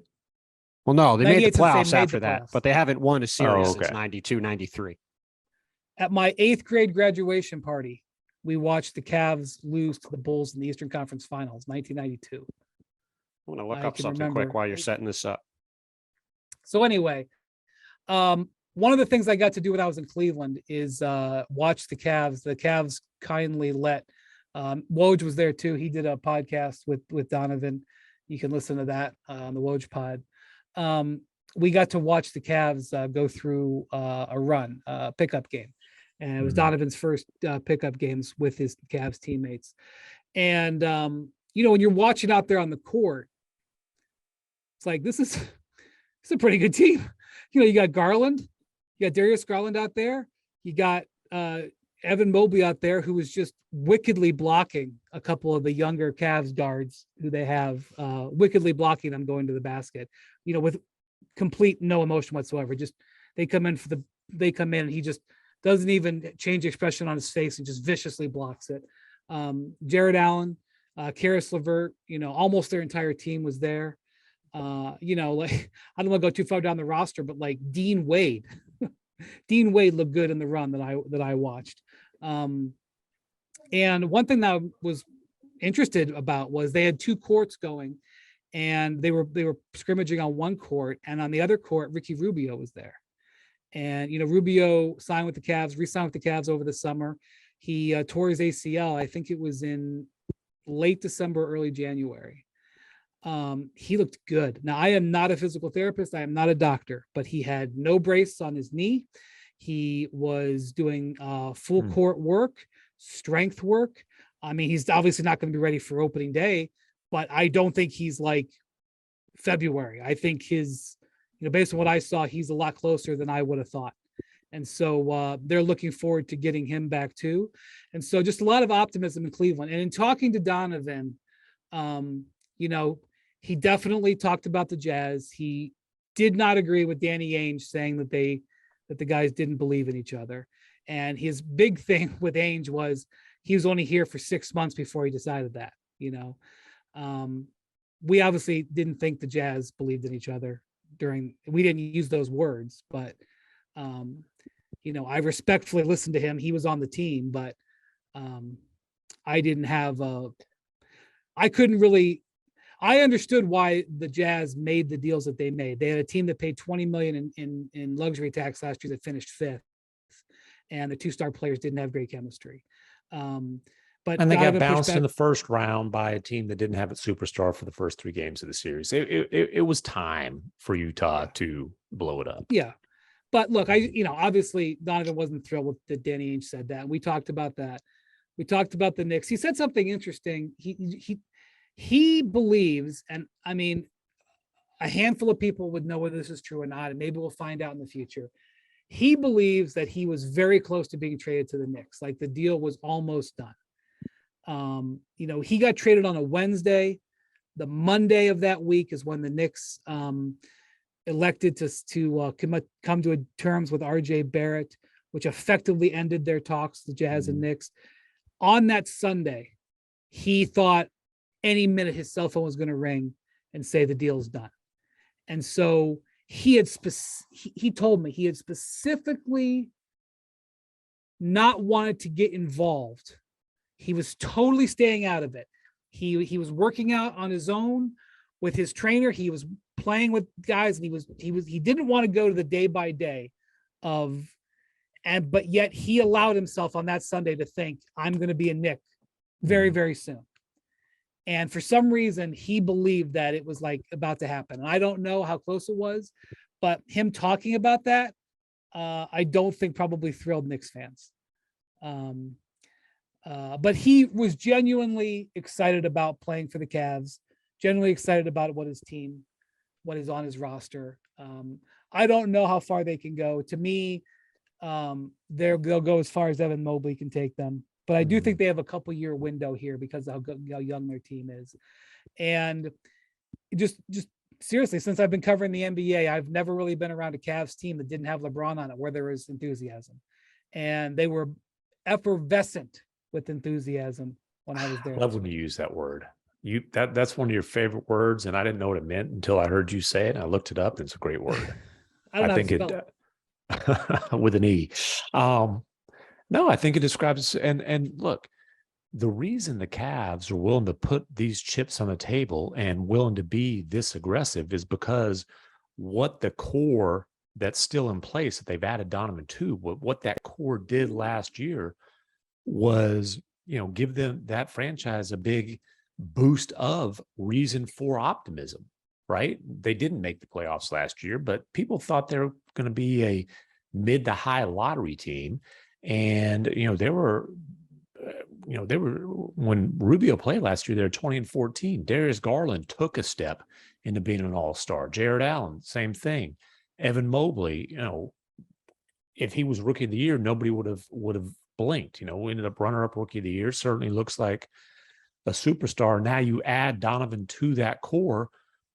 Well, no, they made the playoffs after that, but they haven't won a series okay. since 92, 93. At my 8th grade graduation party, we watched the Cavs lose to the Bulls in the Eastern Conference Finals, 1992. I want to look up something quick while you're setting this up. So anyway, one of the things I got to do when I was in Cleveland is watch the Cavs. The Cavs kindly let Woj was there too. He did a podcast with Donovan. You can listen to that on the Woj pod. we got to watch the Cavs go through a run, pickup game. And it was Donovan's first pickup games with his Cavs teammates. And, when you're watching out there on the court, it's like, it's a pretty good team. You got Garland, you got Darius Garland out there. You got Evan Mobley out there, who was just wickedly blocking a couple of the younger Cavs guards who they have, wickedly blocking them going to the basket, with complete no emotion whatsoever. Just they come in and he just doesn't even change expression on his face and just viciously blocks it. Jared Allen, Karis LeVert, almost their entire team was there. Like, I don't want to go too far down the roster, but like Dean Wade looked good in the run that I watched. And one thing that I was interested about was they had two courts going, and they were scrimmaging on one court, and on the other court, Ricky Rubio was there. And Rubio signed with the Cavs, re-signed with the Cavs over the summer. He tore his ACL. I think it was in late December, early January. He looked good. Now, I am not a physical therapist. I am not a doctor, but he had no brace on his knee. He was doing full court work, strength work. I mean, he's obviously not going to be ready for opening day, but I don't think he's like February. I think based on what I saw, he's a lot closer than I would have thought. And so they're looking forward to getting him back too. And so just a lot of optimism in Cleveland. And in talking to Donovan, he definitely talked about the Jazz. He did not agree with Danny Ainge saying that the guys didn't believe in each other. And his big thing with Ainge was he was only here for 6 months before he decided that. We obviously didn't think the Jazz believed in each other we didn't use those words, but I respectfully listened to him. He was on the team, but I didn't have I understood why the Jazz made the deals that they made. They had a team that paid $20 million in luxury tax last year that finished 5th, and the 2-star players didn't have great chemistry. But they got bounced in the first round by a team that didn't have a superstar for the first 3 games of the series. It was time for Utah to blow it up. Yeah. But look, obviously Donovan wasn't thrilled that Danny Ainge said that. We talked about that. We talked about the Knicks. He said something interesting. He believes, and I mean, a handful of people would know whether this is true or not, and maybe we'll find out in the future. He believes that he was very close to being traded to the Knicks. Like the deal was almost done. He got traded on a Wednesday. The Monday of that week is when the Knicks elected to come to terms with RJ Barrett, which effectively ended their talks, the Jazz and Knicks. On that Sunday, he thought any minute his cell phone was going to ring and say the deal's done. And so he told me he had specifically not wanted to get involved. He was totally staying out of it. He was working out on his own with his trainer. He was playing with guys, and he didn't want to go to the day by day but yet he allowed himself on that Sunday to think, I'm going to be a Knick very, very soon. And for some reason, he believed that it was like about to happen. And I don't know how close it was, but him talking about that, I don't think probably thrilled Knicks fans. But he was genuinely excited about playing for the Cavs, genuinely excited about what is on his roster. I don't know how far they can go. To me, they'll go as far as Evan Mobley can take them. But I do think they have a couple year window here because of how young their team is. And just seriously, since I've been covering the NBA, I've never really been around a Cavs team that didn't have LeBron on it, where there was enthusiasm. And they were effervescent with enthusiasm when I was there. I love when you use that word. That's one of your favorite words, and I didn't know what it meant until I heard you say it. And I looked it up, and it's a great word. I think it with an E. No, I think it describes and look, the reason the Cavs are willing to put these chips on the table and willing to be this aggressive is because what the core that's still in place that they've added Donovan to, what that core did last year was, give them that franchise a big boost of reason for optimism. right? They didn't make the playoffs last year, but people thought they were going to be a mid to high lottery team. And, they were when Rubio played last year, they were 20-14. Darius Garland took a step into being an all-star. Jared Allen, same thing. Evan Mobley, if he was rookie of the year, nobody would have blinked. We ended up runner-up rookie of the year. Certainly looks like a superstar. Now you add Donovan to that core,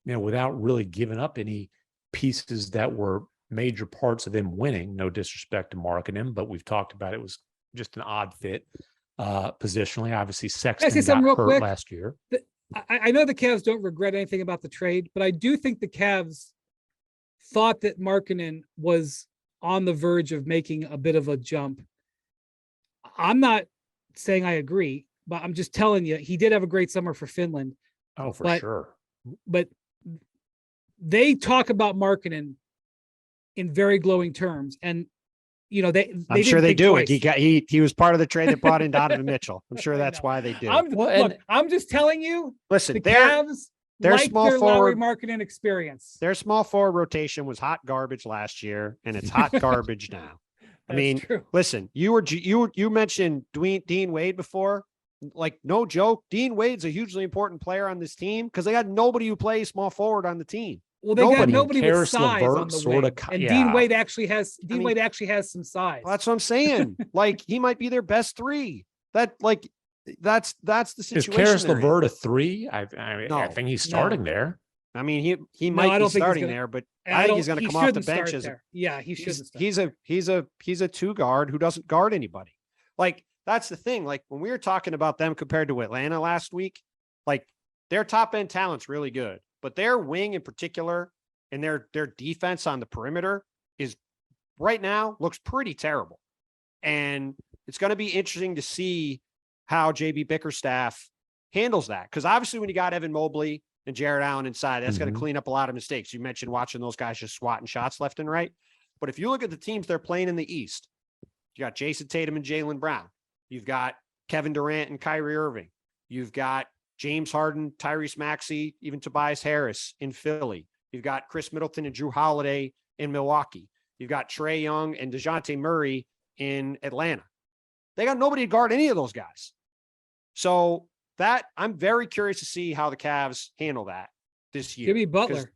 without really giving up any pieces that were major parts of him winning. No disrespect to marking him, but we've talked about it was just an odd fit positionally. Obviously, Sexton got hurt last year. I know the Cavs don't regret anything about the trade, but I do think the Cavs thought that Markkanen was on the verge of making a bit of a jump. I'm not saying I agree, but I'm just telling you, he did have a great summer for Finland. Oh, for sure. But they talk about Markkanen in very glowing terms. And, I'm sure they do it. He was part of the trade that brought in Donovan Mitchell. I'm sure that's why they do. I'm just telling you, listen, the Cavs their like small their forward Markkanen experience. Their small forward rotation was hot garbage last year, and it's hot garbage now. I mean, true. Listen, you mentioned Dean Wade before. Like, no joke, Dean Wade's a hugely important player on this team because they got nobody who plays small forward on the team. Well, they got nobody with size LeVert on the wing. And Dean Wade actually has some size. Well, that's what I'm saying. Like, he might be their best three. That's the situation. Is Karis LeVert a three? I think he's starting there. I mean, he might be starting there, but I think he's going to come off the bench he should. He's a two guard who doesn't guard anybody. Like, that's the thing. Like, when we were talking about them compared to Atlanta last week, like, their top end talent's really good, but their wing in particular and their defense on the perimeter is right now looks pretty terrible. And it's going to be interesting to see how JB Bickerstaff handles that. Because obviously when you got Evan Mobley and Jared Allen inside, that's going to clean up a lot of mistakes. You mentioned watching those guys just swatting shots left and right. But if you look at the teams they're playing in the East, you got Jason Tatum and Jaylen Brown. You've got Kevin Durant and Kyrie Irving. You've got James Harden, Tyrese Maxey, even Tobias Harris in Philly. You've got Chris Middleton and Drew Holiday in Milwaukee. You've got Trae Young and DeJounte Murray in Atlanta. They got nobody to guard any of those guys. So I'm very curious to see how the Cavs handle that this year. Jimmy Butler.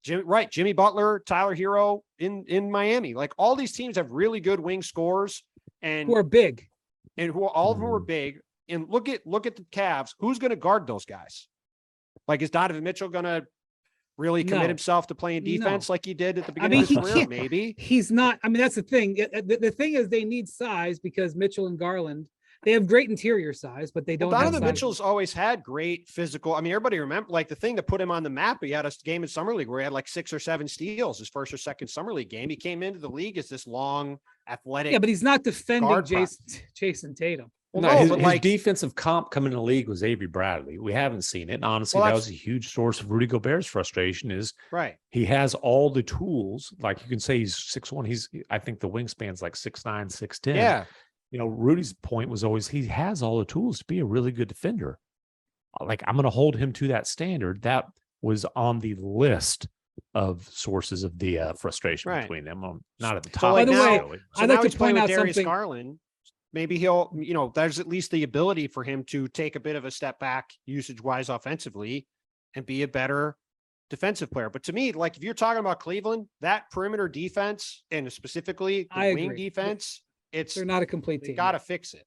Jimmy Butler, Tyler Hero in Miami. Like, all these teams have really good wing scores and who are big. And all of them are big. And look at the Cavs. Who's going to guard those guys? Like, is Donovan Mitchell going to really commit himself to playing defense like he did at the beginning of his career? Maybe he's not. I mean, that's the thing. The thing is, they need size because Mitchell and Garland, they have great interior size, but they don't. Donovan Mitchell's always had great physical. I mean, everybody remember, like, the thing that put him on the map. He had a game in summer league where he had like 6 or 7 steals his first or second summer league game. He came into the league as this long, athletic. Yeah, but he's not defending Jason Tatum. Well, no, his defensive comp coming in the league was Avery Bradley. We haven't seen it. And honestly, that was a huge source of Rudy Gobert's frustration is he has all the tools. Like, you can say he's 6'1". I think the wingspan's like 6'9", 6'10". Yeah. Rudy's point was always he has all the tools to be a really good defender. Like, I'm going to hold him to that standard. That was on the list of sources of the frustration between them. Not at the top. So, by the way, I'd like to point out Darius something. Garland. Maybe he'll, there's at least the ability for him to take a bit of a step back usage-wise offensively and be a better defensive player. But to me, like, if you're talking about Cleveland, that perimeter defense and specifically the wing defense, they're not a complete team. You got to fix it.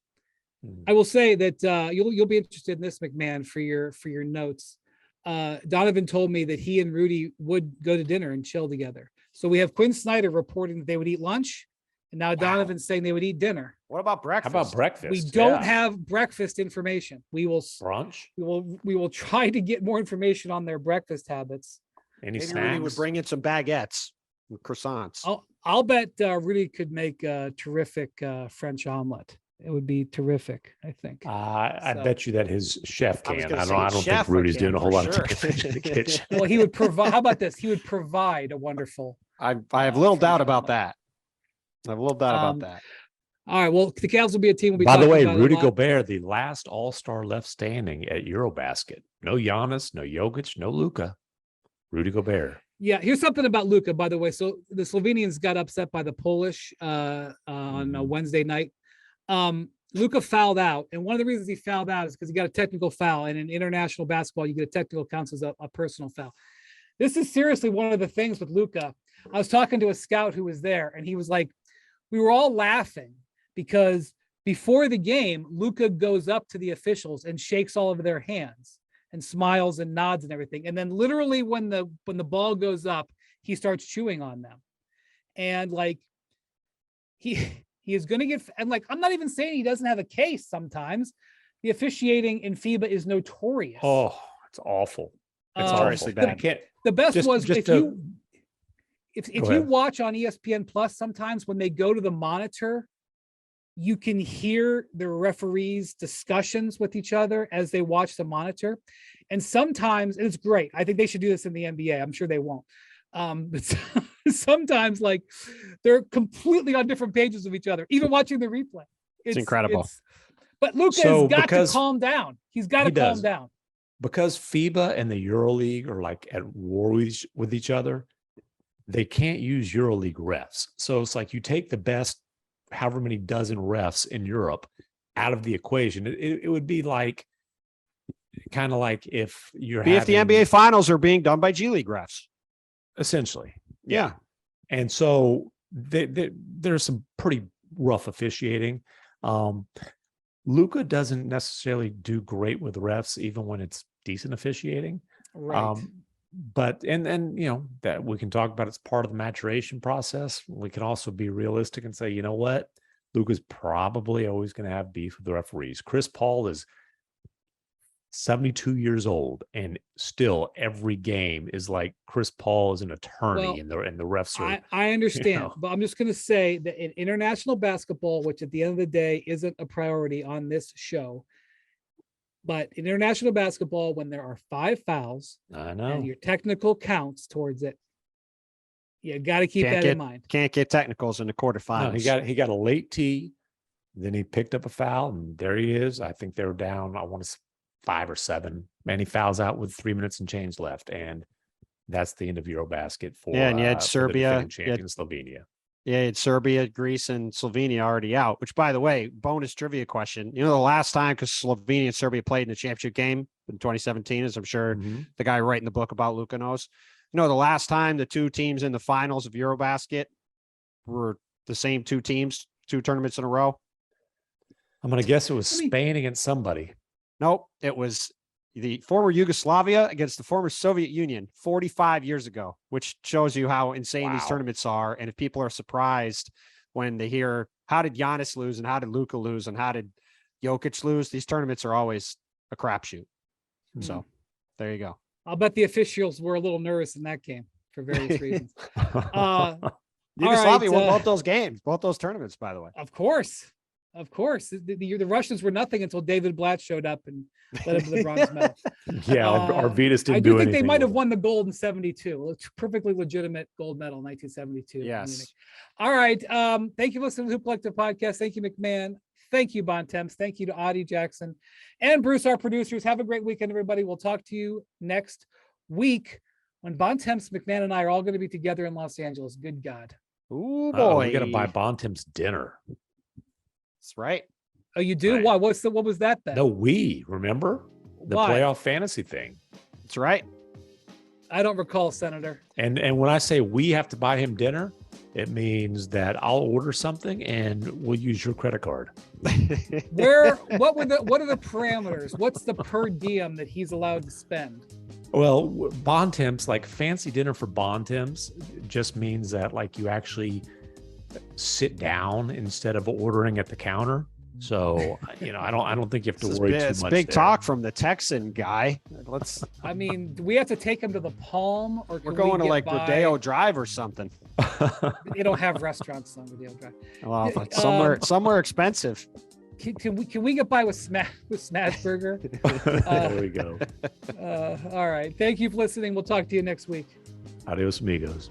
I will say that you'll be interested in this, McMahon, for your notes. Donovan told me that he and Rudy would go to dinner and chill together. So we have Quinn Snyder reporting that they would eat lunch. And now Donovan's saying they would eat dinner. What about breakfast? How about breakfast? We don't have breakfast information. We will brunch. We will try to get more information on their breakfast habits. Any Maybe snacks? Rudy would bring in some baguettes and croissants. I'll bet Rudy could make a terrific French omelet. It would be terrific, I think. I bet you that his chef can. I don't chef think Rudy's doing a whole lot sure. of in the kitchen. Well, he would provide. How about this? He would provide a wonderful. I have little doubt about that. I have a little doubt about that. All right. Well, the Cavs will be a team. By the way, Rudy Gobert, the last All-Star left standing at Eurobasket. No Giannis, no Jokic, no Luka. Rudy Gobert. Yeah, here's something about Luka, by the way. So the Slovenians got upset by the Polish on a Wednesday night. Luka fouled out, and one of the reasons he fouled out is because he got a technical foul. And in international basketball, you get a technical counts as a personal foul. This is seriously one of the things with Luka. I was talking to a scout who was there, and he was like, we were all laughing because before the game, Luka goes up to the officials and shakes all of their hands and smiles and nods and everything. And then literally when the ball goes up, he starts chewing on them. And like he is going to get, and like, I'm not even saying he doesn't have a case. Sometimes the officiating in FIBA is notorious. Oh, it's awful. It's Notoriously awful. bad. The best was if you watch on ESPN Plus, sometimes when they go to the monitor, you can hear the referees' discussions with each other as they watch the monitor. And sometimes, and it's great. I think they should do this in the NBA. I'm sure they won't. But sometimes like they're completely on different pages of each other, even watching the replay. It's incredible. But Luka has got to calm down. He's got to calm down. Because FIBA and the EuroLeague are like at war with each other, they can't use EuroLeague refs. So it's like you take the best however many dozen refs in Europe out of the equation. It would be like kind of like if the NBA finals are being done by G League refs. Essentially. Yeah. And so there's some pretty rough officiating. Luka doesn't necessarily do great with refs, even when it's decent officiating. Right. But and you know that we can talk about it's part of the maturation process. We can also be realistic and say, you know what, Luka's probably always going to have beef with the referees. Chris Paul is 72 years old, and still every game is like Chris Paul is an attorney, and the refs are. I understand, but I'm just going to say that in international basketball, which at the end of the day isn't a priority on this show, but in international basketball, when there are 5 fouls, I know, and your technical counts towards it, you got to keep that in mind. Can't get technicals in the quarterfinals. No, he got a late tee, then he picked up a foul, and there he is. I think they were down, I want to say 5 or 7, and he fouls out with 3 minutes and change left, and that's the end of Eurobasket for and you had Serbia, champion Slovenia. Yeah, it's Serbia, Greece, and Slovenia already out, which, by the way, bonus trivia question. You know, the last time, because Slovenia and Serbia played in the championship game in 2017, as I'm sure the guy writing the book about Luka knows. You know, the last time the 2 teams in the finals of Eurobasket were the same 2 teams, 2 tournaments in a row. I'm going to guess it was Spain against somebody. Nope, it was the former Yugoslavia against the former Soviet Union 45 years ago, which shows you how insane these tournaments are. And if people are surprised when they hear, how did Giannis lose and how did Luka lose and how did Jokic lose, these tournaments are always a crapshoot. So there you go. I'll bet the officials were a little nervous in that game for various reasons. Yugoslavia won both those games, both those tournaments, by the way. Of course. The Russians were nothing until David Blatt showed up and led up to the bronze medal. Yeah, Arvydas didn't do anything. I do think they might have won the gold in 72. A perfectly legitimate gold medal in 1972. Yes. All right. Thank you for listening to the Hoop Collective podcast. Thank you, McMahon. Thank you, Bontemps. Thank you to Audie Jackson and Bruce, our producers. Have a great weekend, everybody. We'll talk to you next week when Bontemps, McMahon, and I are all going to be together in Los Angeles. Good God. Ooh, boy. We're going to buy Bontemps dinner. That's right. Oh, you do? Right. Why? What was that then? No, remember the playoff fantasy thing. That's right. I don't recall, Senator. And when I say we have to buy him dinner, it means that I'll order something and we'll use your credit card. What are the parameters? What's the per diem that he's allowed to spend? Well, Bontemps, like fancy dinner for Bontemps just means that like you actually sit down instead of ordering at the counter. So, you know, I don't think you have to worry too much. It's big talk from the Texan guy. I mean, do we have to take him to the Palm, or we're going to like Rodeo Drive or something? They don't have restaurants on Rodeo Drive. Well, somewhere expensive. Can we get by with Smash Burger? There we go. All right. Thank you for listening. We'll talk to you next week. Adios, amigos.